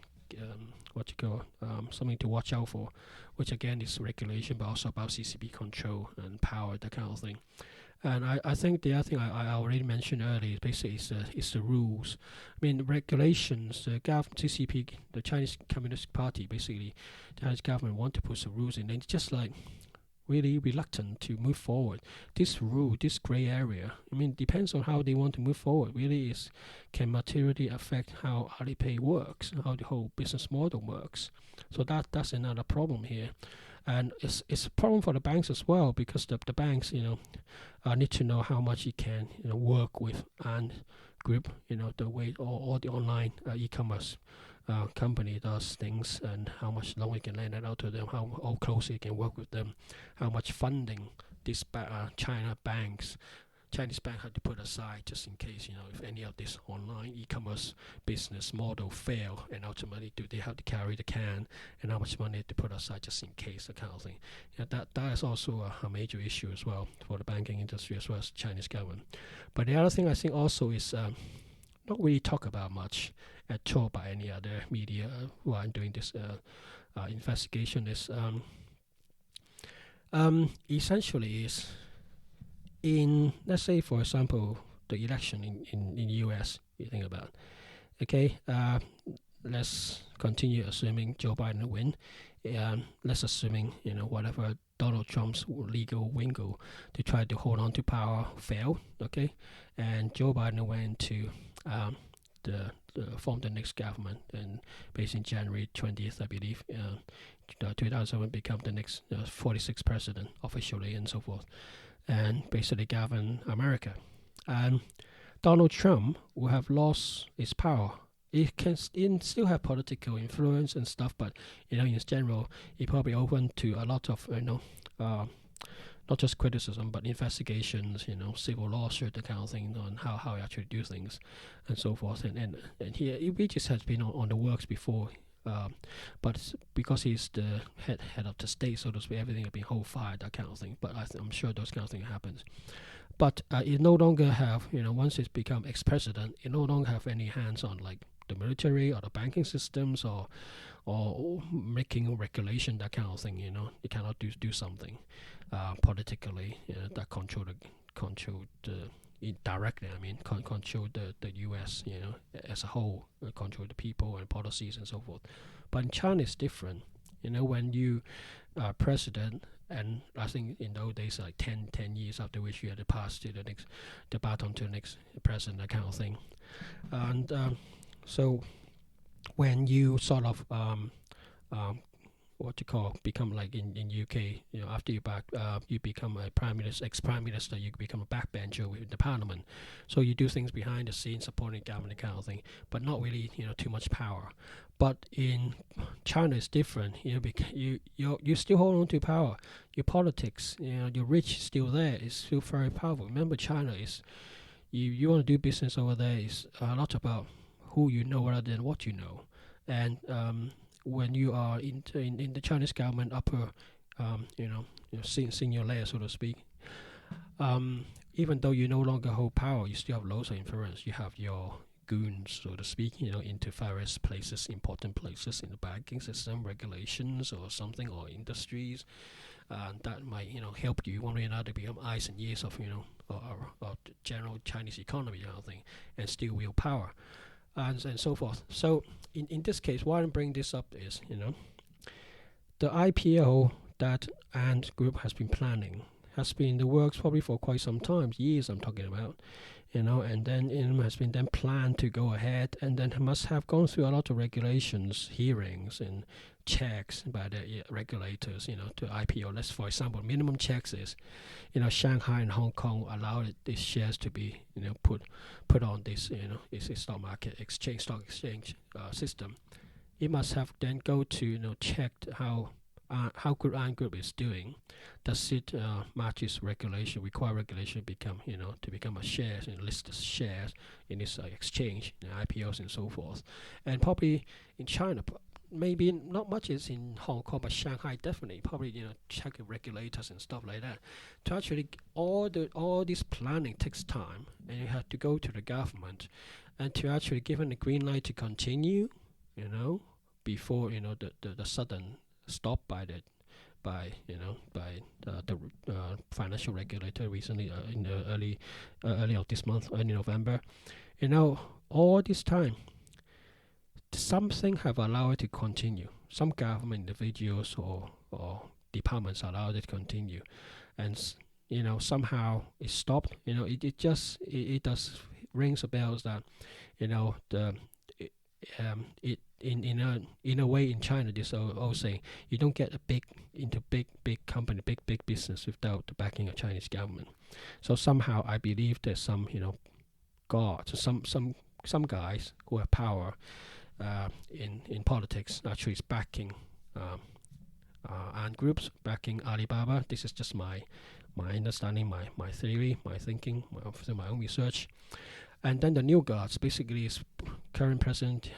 what you call something to watch out for, which again is regulation, but also about CCP control and power, that kind of thing. And I think the other thing I already mentioned earlier basically is the rules. I mean, regulations, the government, CCP, the Chinese Communist Party, basically, the Chinese government want to put some rules in, and it's just like really reluctant to move forward. This rule, this gray area, I mean, depends on how they want to move forward. Really can materially affect how Alipay works, how the whole business model works. So that's another problem here. And it's a problem for the banks as well, because the banks, need to know how much it can, work with Ant Group, the way all the online e-commerce company does things, and how much loan it can lend it out to them, how closely it can work with them, how much funding these Chinese bank had to put aside just in case, if any of this online e-commerce business model fail, and ultimately do they have to carry the can, and how much money to put aside just in case, that kind of thing. That is also a major issue as well for the banking industry as well as the Chinese government. But the other thing I think also is not really talked about much at all by any other media who are doing this investigation is essentially is in, let's say, for example, the election in US, you think about, okay, let's continue assuming Joe Biden will win. Let's assuming, whatever Donald Trump's legal wingle to try to hold on to power failed, okay, and Joe Biden went to form the next government, and based in January 20th, I believe, 2007 become the next 46th president officially and so forth, and basically govern America. And Donald Trump will have lost his power. It can still have political influence and stuff, but in general, it probably open to a lot of not just criticism, but investigations, civil lawsuit, that kind of thing, on how you actually do things, and so forth. And he just has been on the works before, but because he's the head of the state, so to speak, everything has been hold fire, that kind of thing. But I'm sure those kind of things happens. But it no longer have, once it's become ex-president, it no longer have any hands on like the military or the banking systems or making regulation, that kind of thing. It cannot do something politically that control the indirectly. I mean, control the U.S. As a whole, control the people and policies and so forth. But in China, it's different. When you are president, and I think in those days, like 10 years after which you had to pass to the baton to the next president, that kind of thing. And so when you sort of what you call become like in UK. After you become a prime minister, ex-prime minister, you become a backbencher within the parliament. So you do things behind the scenes, supporting government kind of thing, but not really too much power. But in China, it's different. You still hold on to power. Your politics, your rich is still there. It's still very powerful. Remember, China is you want to do business over there is a lot about who you know rather than what you know. And when you are in the Chinese government upper, senior layer, so to speak, even though you no longer hold power, you still have loads of influence. You have your goons, so to speak, into various places, important places in the banking system, regulations or something, or industries, that might, help you one way or another become eyes and ears of, or general Chinese economy kind of thing, and still wield power, and so forth. So in this case, why I'm bringing this up is, the IPO that Ant Group has been planning has been in the works probably for quite some time, years I'm talking about, and then it has been then planned to go ahead, and then must have gone through a lot of regulations, hearings, and checks by the regulators, to IPO. Let's, for example, minimum checks is, Shanghai and Hong Kong allowed these shares to be, put on this, this stock market stock exchange system. It must have then go to, checked how good Ant Group is doing. Does it matches regulation, require regulation become, to become a shares and list as shares in this exchange, IPOs and so forth. And probably in China, maybe not much is in Hong Kong, but Shanghai definitely probably check regulators and stuff like that. To actually all this planning takes time, and you have to go to the government, and to actually give them the green light to continue, before the sudden stop by the financial regulator recently, in the early of this month, early November. All this time, something have allowed it to continue. Some government individuals or departments allowed it to continue, and somehow it stopped. It does rings a bells that it in a way in China, this old saying, you don't get big company, big business without the backing of Chinese government. So somehow I believe there's some gods, some guys who have power in politics actually is backing Ant Groups, backing Alibaba. This is just my understanding, my theory, my thinking, through my own research. And then the new guards basically is current president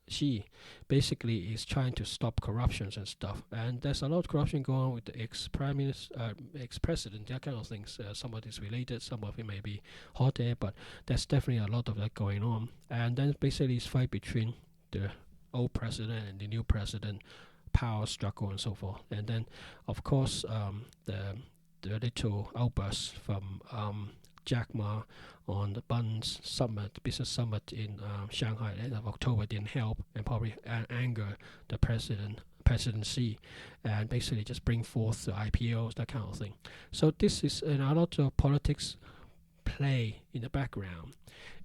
Xi, basically is trying to stop corruptions and stuff. And there's a lot of corruption going on with the ex-prime minister, ex-president, that kind of things. Some of it is related, some of it may be hot air, but there's definitely a lot of that going on. And then basically it's fight between the old president and the new president, power struggle and so forth. And then, of course, the little outburst from Jack Ma on the Bun's business summit in Shanghai at the end of October didn't help, and probably anger the presidency, and basically just bring forth the IPOs, that kind of thing. So this is a lot of politics play in the background,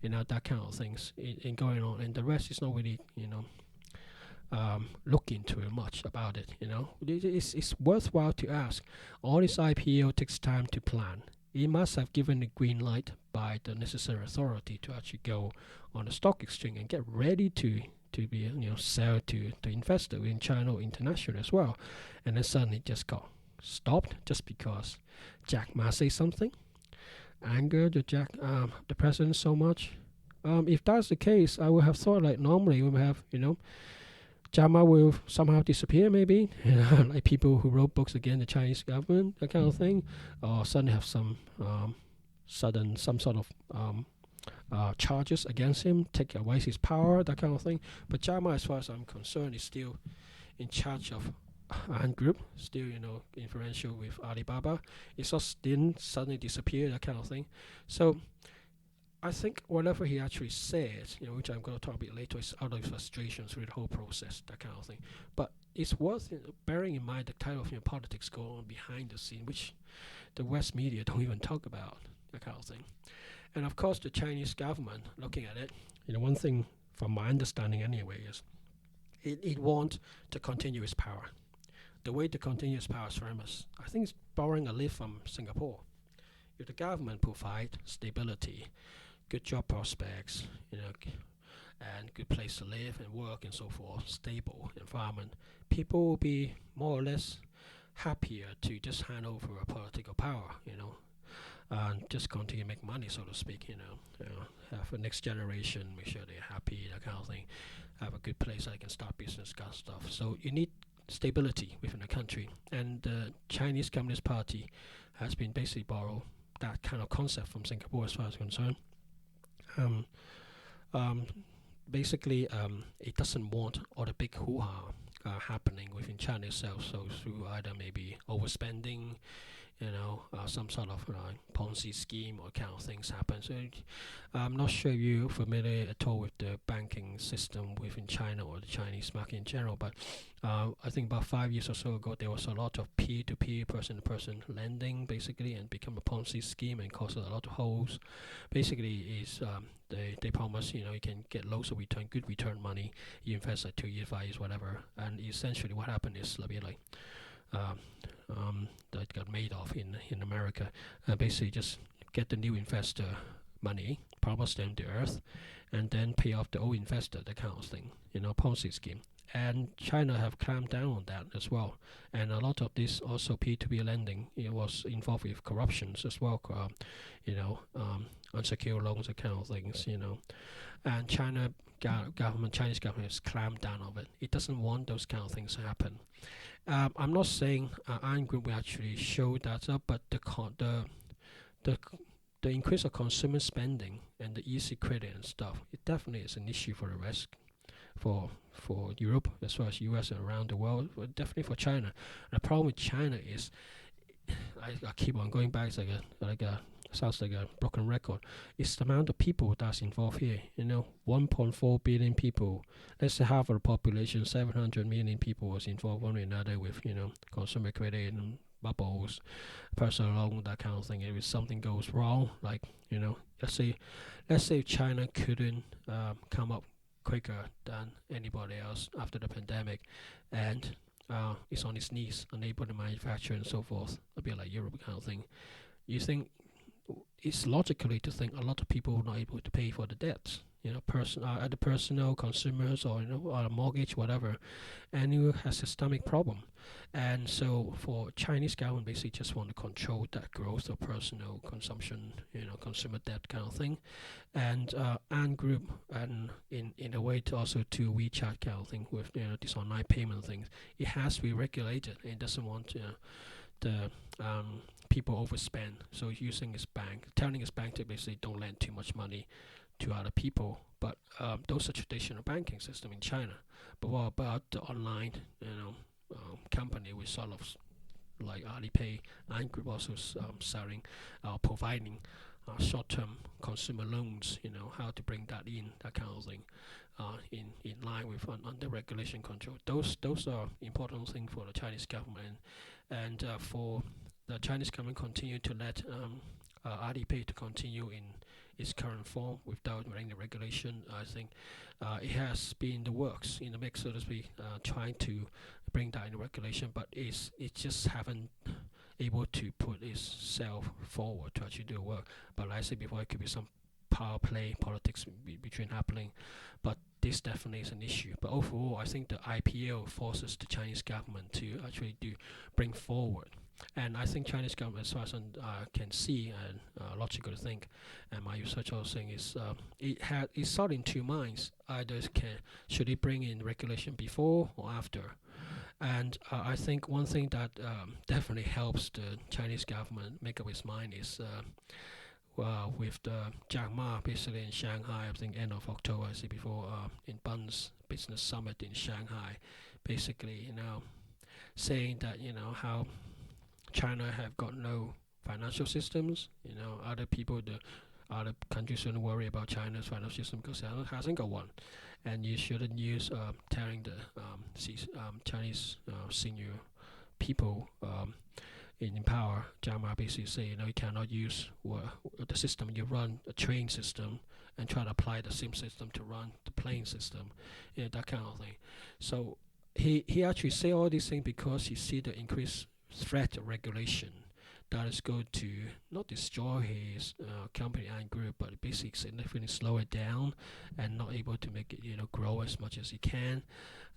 that kind of things in going on, and the rest is not really, look into it much about it. It's worthwhile to ask. All this IPO takes time to plan. It must have given the green light by the necessary authority to actually go on the stock exchange and get ready to be sell to the investor in China or international as well. And then suddenly just got stopped just because Jack Ma say something, anger the president so much. If that's the case, I would have thought like normally we would have Jack Ma will somehow disappear, maybe, like people who wrote books against the Chinese government, that kind of thing, or suddenly have some sort of charges against him, take away his power, that kind of thing. But Jack Ma, as far as I'm concerned, is still in charge of Ant Group, still influential with Alibaba. It just didn't suddenly disappear, that kind of thing. So I think whatever he actually says, which I'm going to talk a bit later, is out of frustration through the whole process, that kind of thing. But it's worth bearing in mind the type of politics going on behind the scene, which the West media don't even talk about, that kind of thing. And of course, the Chinese government, looking at it, one thing from my understanding anyway is it wants to continue its power. the way to continue its power is famous. I think it's borrowing a leaf from Singapore. If the government provide stability, good job prospects, and good place to live and work and so forth, stable environment, people will be more or less happier to just hand over a political power, and just continue to make money, so to speak, have a next generation, make sure they're happy, that kind of thing, have a good place so they can start business, kind of stuff. So you need stability within the country, and the Chinese Communist Party has been basically borrowed that kind of concept from Singapore as far as concerned. Um, um, it doesn't want all the big hoo-ha happening within China itself. So through either maybe overspending, some sort of Ponzi scheme or kind of things happen. So I'm not sure you're familiar at all with the banking system within China or the Chinese market in general, but I think about 5 years or so ago, there was a lot of peer-to-peer, person-to-person lending, basically, and become a Ponzi scheme and caused a lot of holes. Basically, is they promise, you can get loads of return, good return money. You invest like 2 years, 5 years, whatever, and essentially what happened is a bit like that got made off in America. Basically, just get the new investor money, promise them the earth, and then pay off the old investor, that kind of thing, Ponzi scheme. And China have clamped down on that as well. And a lot of this also P2P lending, it was involved with corruptions as well, unsecured loans, that kind of things, And Chinese government has clamped down on it. It doesn't want those kind of things to happen. I'm not saying Ant Group will actually show that up, but the increase of consumer spending and the easy credit and stuff, it definitely is an issue for the rest, for Europe as well as US and around the world, but definitely for China. And the problem with China is, I keep on going back, it's sounds like a broken record. It's the amount of people that's involved here. 1.4 billion people. Let's say half of the population, 700 million people, was involved one way or another with consumer credit and bubbles, personal loan, that kind of thing. If something goes wrong, like let's say China couldn't come up quicker than anybody else after the pandemic, and it's on its knees, unable to manufacture and so forth, a bit like Europe kind of thing. You think it's logically to think a lot of people are not able to pay for the debts, either personal, consumers, or or a mortgage, whatever, and you have a systemic problem. And so for Chinese government, basically just want to control that growth of personal consumption, consumer debt kind of thing, and Ant Group, and in a way to also to WeChat kind of thing with this online payment things, it has to be regulated. It doesn't want the people overspend, so using his bank, telling his bank to basically don't lend too much money to other people. But those are traditional banking system in China. But what about the online, company with sort of like Alipay, Ant Group also selling, providing short-term consumer loans. How to bring that in, that kind of thing, in line with under regulation control. Those are important things for the Chinese government, and for the Chinese government continue to let Alipay to continue in its current form without any regulation. I think it has been in the works, in the mix, so to speak, trying to bring that in regulation, but it just haven't able to put itself forward to actually do the work. But like I said before, it could be some power play, politics between happening, but this definitely is an issue. But overall, I think the IPO forces the Chinese government to actually bring forward. And I think Chinese government, as far as I can see and logical to think, and my research also saying is it's sort in two minds. Either should it bring in regulation before or after? And I think one thing that definitely helps the Chinese government make up its mind is with the Jack Ma basically in Shanghai, I think end of October, I see before, in Bun's Business Summit in Shanghai, basically, saying that, how China have got no financial systems, other countries shouldn't worry about China's financial system because it hasn't got one. And you shouldn't use telling the Chinese senior people in power. Jack Ma basically say, you cannot use the system you run, a train system, and try to apply the same system to run the plane system, that kind of thing. So he actually say all these things because he see the increased threat of regulation that is going to not destroy his company and group, but basically significantly slow it down and not able to make it grow as much as he can.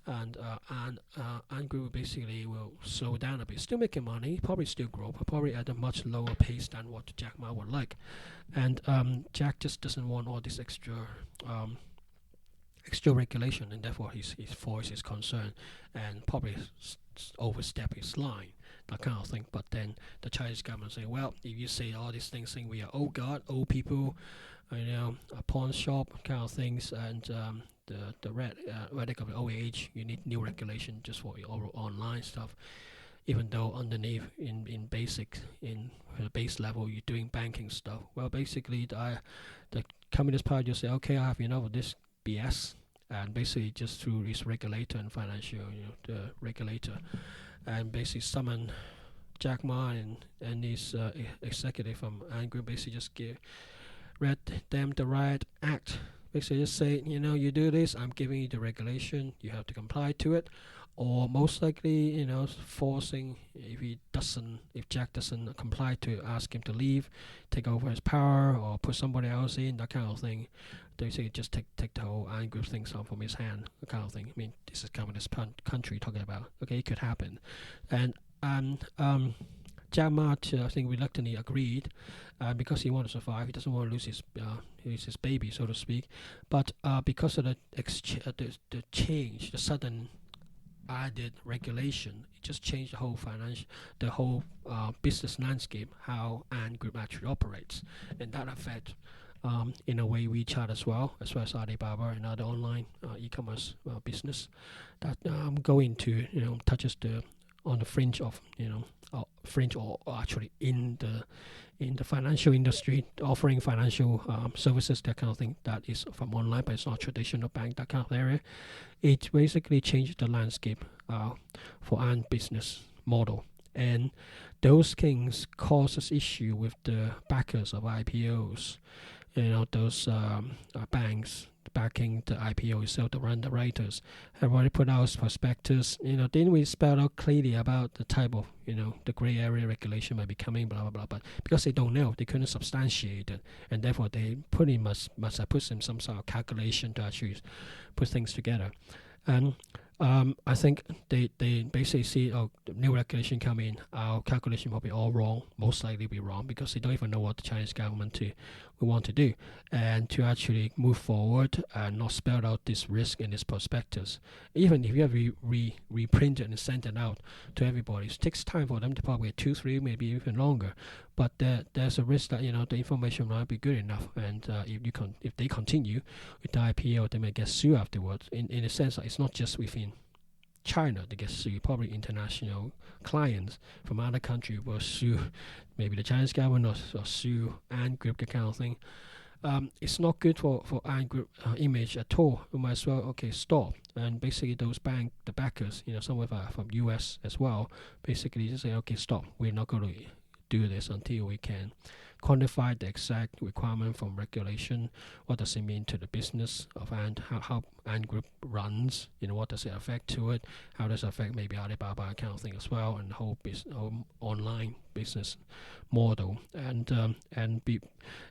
And group basically will slow down a bit, still making money, probably still grow, but probably at a much lower pace than what Jack Ma would like. And Jack just doesn't want all this extra regulation, and therefore his voice is concerned and probably overstep his line, that kind of thing. But then the Chinese government say, well, if you say all these things, saying we are old God, old people, a pawn shop kind of things, and the radical of old age, you need new regulation just for your online stuff. Even though underneath in the base level you're doing banking stuff. Well, basically the Communist Party just say, okay, I have enough of this BS, and basically just through his regulator and financial, the regulator, and basically summon Jack Ma and his executive from Ant Group, basically just read them the riot act. Basically just say, you do this, I'm giving you the regulation, you have to comply to it, or most likely, forcing, if Jack doesn't comply to it, ask him to leave, take over his power, or put somebody else in, that kind of thing. They say just take the whole Ant Group things off from his hand, that kind of thing. I mean, this is communist country talking about. Okay, it could happen, and Jack Ma, I think, reluctantly agreed, because he wanted to survive. He doesn't want to lose his baby, so to speak. But because of the change, the sudden added regulation, it just changed the whole business landscape, how Ant Group actually operates, and that affect in a way WeChat as well as Alibaba and other online e-commerce business that go into touches on the fringe of fringe or actually in the financial industry, offering financial services, that kind of thing, that is from online, but it's not traditional bank, that kind of area. It basically changed the landscape for Ant business model, and those things causes issue with the backers of IPOs. Those banks backing the IPO itself, the underwriters have already put out prospectus. Didn't we spell out clearly about the type of, the gray area regulation might be coming, blah, blah, blah. But because they don't know, they couldn't substantiate it. And therefore, they pretty much must have put some sort of calculation to actually put things together. And I think they basically see, the new regulation come in, our calculation will be all wrong, most likely be wrong, because they don't even know what the Chinese government will want to do, and to actually move forward and not spell out this risk in its prospectus. Even if you have reprint it and send it out to everybody, it takes time for them to probably 2, 3, maybe even longer. But there's a risk that the information might not be good enough, and if they continue with the IPO, they may get sued afterwards. In a sense that it's not just within China they get sued, probably international clients from other countries will sue maybe the Chinese government or sue Ant Group, that kind of thing. It's not good for Ant Group image at all. We might as well stop. And basically the backers, some of from US as well, basically just say stop. We're not going to do this until we can quantify the exact requirement from regulation. What does it mean to the business of Ant? How Ant Group runs? What does it affect to it? How does it affect maybe Alibaba kind of thing as well, and the whole online business model, and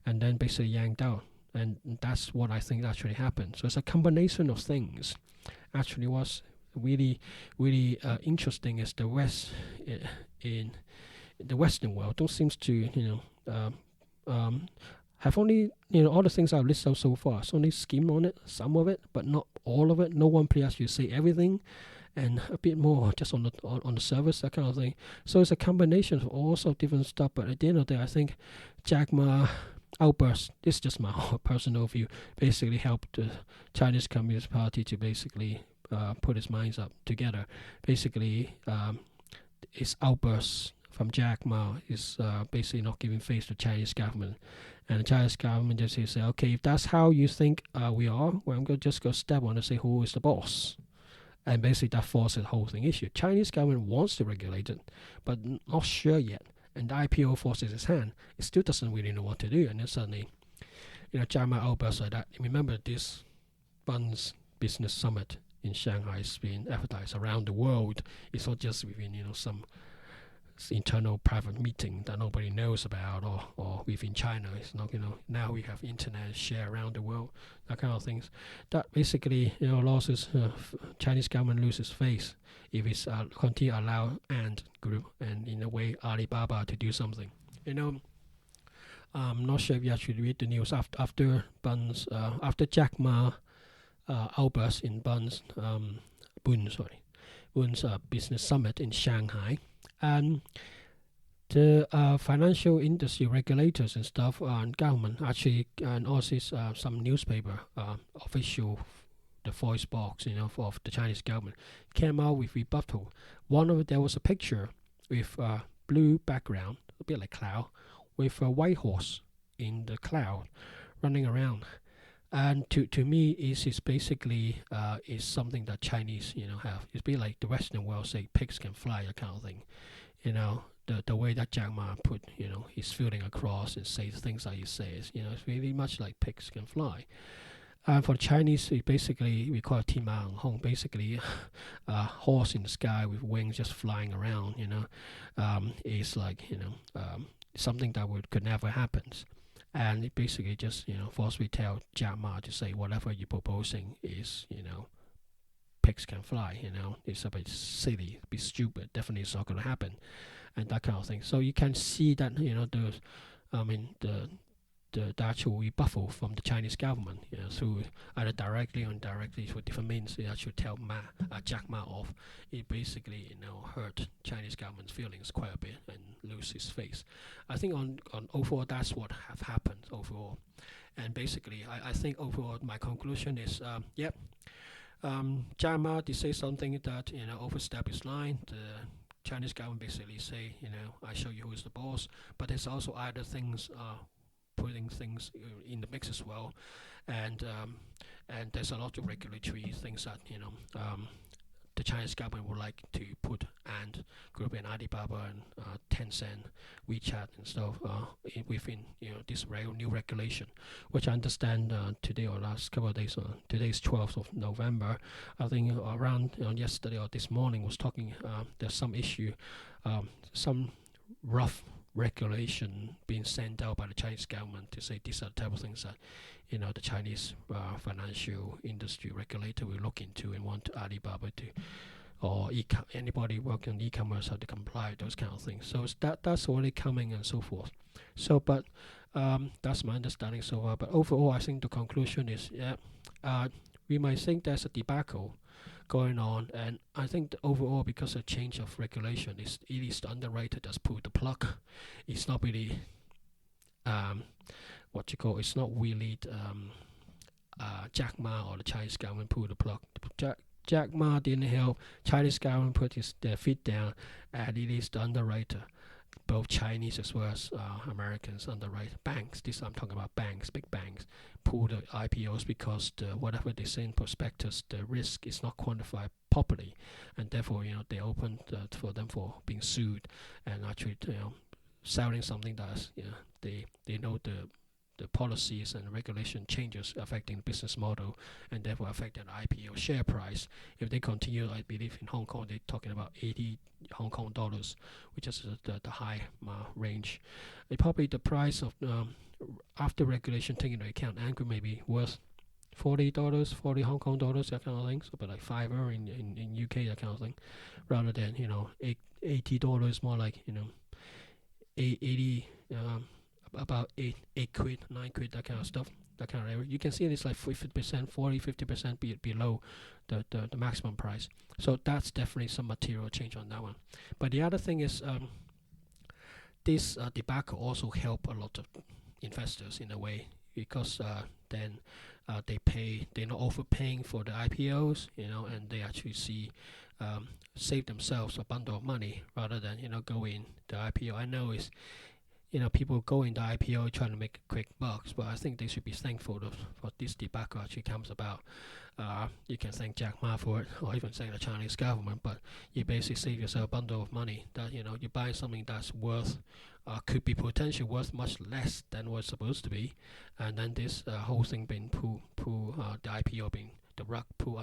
then basically yanked out. And that's what I think actually happened. So it's a combination of things. Actually, was really interesting is the West in the Western world don't seems to have only all the things I've listed out so far. It's only skim on it, some of it, but not all of it. No one place actually say everything, and a bit more just on the service, that kind of thing. So it's a combination of all sorts of different stuff. But at the end of the day, I think Jack Ma outburst, this is just my personal view, basically helped the Chinese Communist Party to basically put its minds up together. Basically, its outbursts from Jack Ma is basically not giving face to the Chinese government. And the Chinese government just say, okay, if that's how you think we are, well, I'm going to just go step on and say who is the boss. And basically that forces the whole thing issue. Chinese government wants to regulate it, but not sure yet. And the IPO forces its hand. It still doesn't really know what to do. And then suddenly, Jack Ma outbursts like that. Remember this Bun's Business Summit in Shanghai is being advertised around the world. It's not just within some internal private meeting that nobody knows about, or within China. It's not, now we have internet share around the world, that kind of things. That basically, losses, Chinese government loses face if it's continue to allow Ant Group and in a way Alibaba to do something. I'm not sure if you actually read the news after Bun's, after Jack Ma outburst in Bun's, Bun's business summit in Shanghai. And the financial industry regulators and stuff and government actually, and also some newspaper official, the voice box of the Chinese government came out with rebuttal. There was a picture with blue background, a bit like cloud, with a white horse in the cloud running around. And to me, is basically is something that Chinese have. It's be like the Western world say pigs can fly, that kind of thing. The way that Jack Ma put his feeling across and say things that he says, it's really much like pigs can fly. And for the Chinese, we call it Tima Ang Hong, basically a horse in the sky with wings just flying around. Is like something that could never happen. And it basically just forcefully tell Jack Ma to say whatever you're proposing is pigs can fly. It's a bit silly, a bit stupid. Definitely, it's not going to happen, and that kind of thing. So you can see that the actual rebuttal from the Chinese government, through either directly or indirectly through different means, it actually tell Jack Ma off. It basically hurt Chinese government's feelings quite a bit and lose his face. I think on overall that's what have happened overall, and basically I think overall my conclusion is Jack Ma did say something that overstep his line. The Chinese government basically say I show you who is the boss, but there's also other things. Putting things in the mix as well, and there's a lot of regulatory things that the Chinese government would like to put Ant Group and Alibaba and Tencent, WeChat and stuff within this new regulation, which I understand today or last couple of days. Today's 12th of November. I think around yesterday or this morning was talking. There's some issue, some rough regulation being sent out by the Chinese government to say these are the type of things that the Chinese financial industry regulator will look into and want Alibaba to, or anybody working on e-commerce have to comply with those kind of things. So that's already coming and so forth. So, but that's my understanding so far. But overall, I think the conclusion is we might think there's a debacle going on, and I think overall, because of change of regulation, it is the underwriter that's pulled the plug. It's not really it's not really Jack Ma or the Chinese government pulled the plug. Jack Ma didn't help. Chinese government put their feet down, and it is the underwriter, both Chinese as well as Americans underwrite banks. This I'm talking about banks, big banks, pull the IPOs because whatever they say in prospectus, the risk is not quantified properly, and therefore they open for them for being sued and actually selling something that they know the policies and regulation changes affecting the business model and therefore affecting the IPO share price. If they continue, I believe in Hong Kong they're talking about 80 Hong Kong dollars, which is the high range. Probably the price of after regulation taking into account, Ant Group may be worth $40, 40 Hong Kong dollars, that kind of thing. So, but like $5 in UK, that kind of thing, rather than $80 more like 80 about 8 quid, 9 quid, that kind of stuff, that kind of area. You can see it's like 50%, 50% below the maximum price. So that's definitely some material change on that one. But the other thing is this debacle also help a lot of investors in a way, because then they're not overpaying for the IPOs, and they actually save themselves a bundle of money rather than go in the IPO. I know it's people go in the IPO trying to make quick bucks, but I think they should be thankful for this debacle actually comes about. You can thank Jack Ma for it, or even thank the Chinese government, but you basically save yourself a bundle of money that you're buying something that's worth, could be potentially worth much less than what's supposed to be, and then this whole thing being the IPO being the rug pulled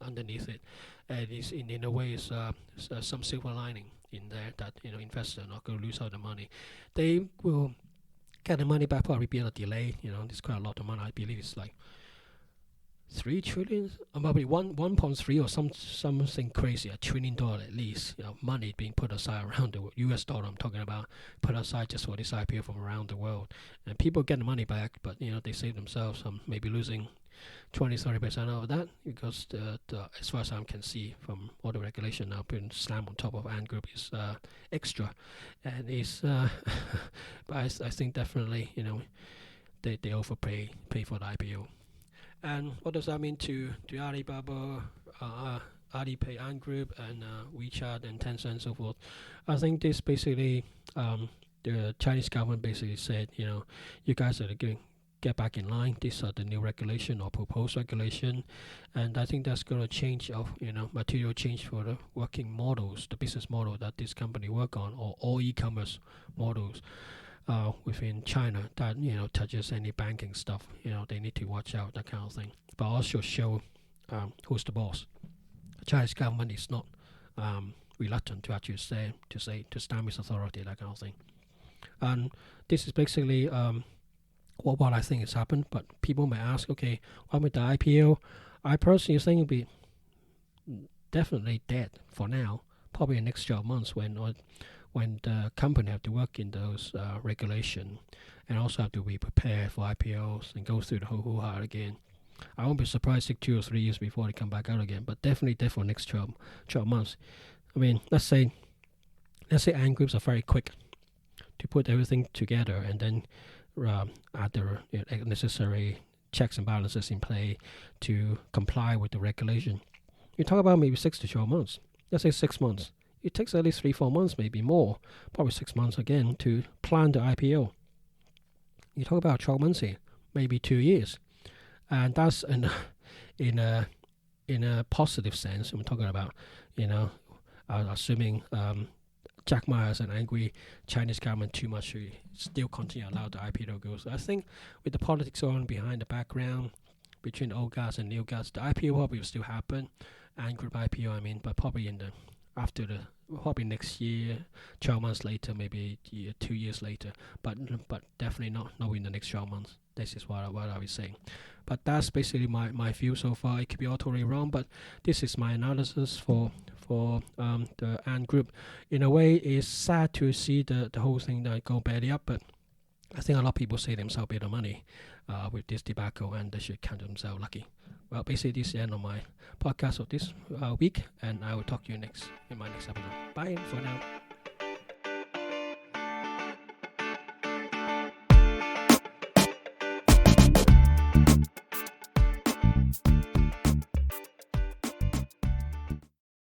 underneath it, and it's in a way is some silver lining in there that investors are not going to lose all the money. They will get the money back, probably be a delay. It's quite a lot of money. I believe it's like 3 trillion, probably 1.3 or something crazy, $1 trillion at least. Money being put aside around the U.S. dollar. I'm talking about put aside just for this IPO from around the world, and people get the money back, but they save themselves maybe losing 20-30% of that, because the as far as I can see from all the regulation now being slammed on top of Ant Group is extra, and it's but I think definitely they overpay for the IPO. And what does that mean to Alibaba, Alipay, Ant Group, and WeChat and Tencent and so forth? I think this basically the Chinese government basically said, you guys are going get back in line. These are the new regulation or proposed regulation, and I think that's going to change of material change for the working models, the business model that this company work on, or all e-commerce models within China that touches any banking stuff. They need to watch out, that kind of thing. But also show who's the boss. The Chinese government is not reluctant to actually to stamp its authority, that kind of thing. And this is basically what I think has happened. But people may ask, okay, what with the IPO? I personally think it'll be definitely dead for now. Probably in the next 12 months when the company have to work in those regulation, and also have to be prepared for IPOs and go through the whole hoo-ha again. I won't be surprised if 2 or 3 years before they come back out again, but definitely dead for the next 12 months. I mean, let's say Ant Groups are very quick to put everything together and then add the necessary checks and balances in play to comply with the regulation. You talk about maybe 6 to 12 months. Let's say 6 months. It takes at least 3-4 months, maybe more, probably 6 months again, to plan the IPO. You talk about 12 months here, maybe 2 years, and that's in a positive sense. I'm talking about assuming Jack Ma is an angry Chinese government too much to still continue to allow the IPO to go. So I think with the politics on behind the background between the old guys and new guys, the IPO probably will still happen. Ant Group IPO, I mean, but probably probably next year, 12 months later, maybe 2 years later, but definitely not in the next 12 months. This is what I was saying. But that's basically my view so far. It could be all totally wrong, but this is my analysis for the Ant Group. In a way, it's sad to see the whole thing that go badly up, but I think a lot of people save themselves a bit of money with this debacle, and they should count themselves lucky. Well, basically, this is the end of my podcast of this week, and I will talk to you in my next episode. Bye for now.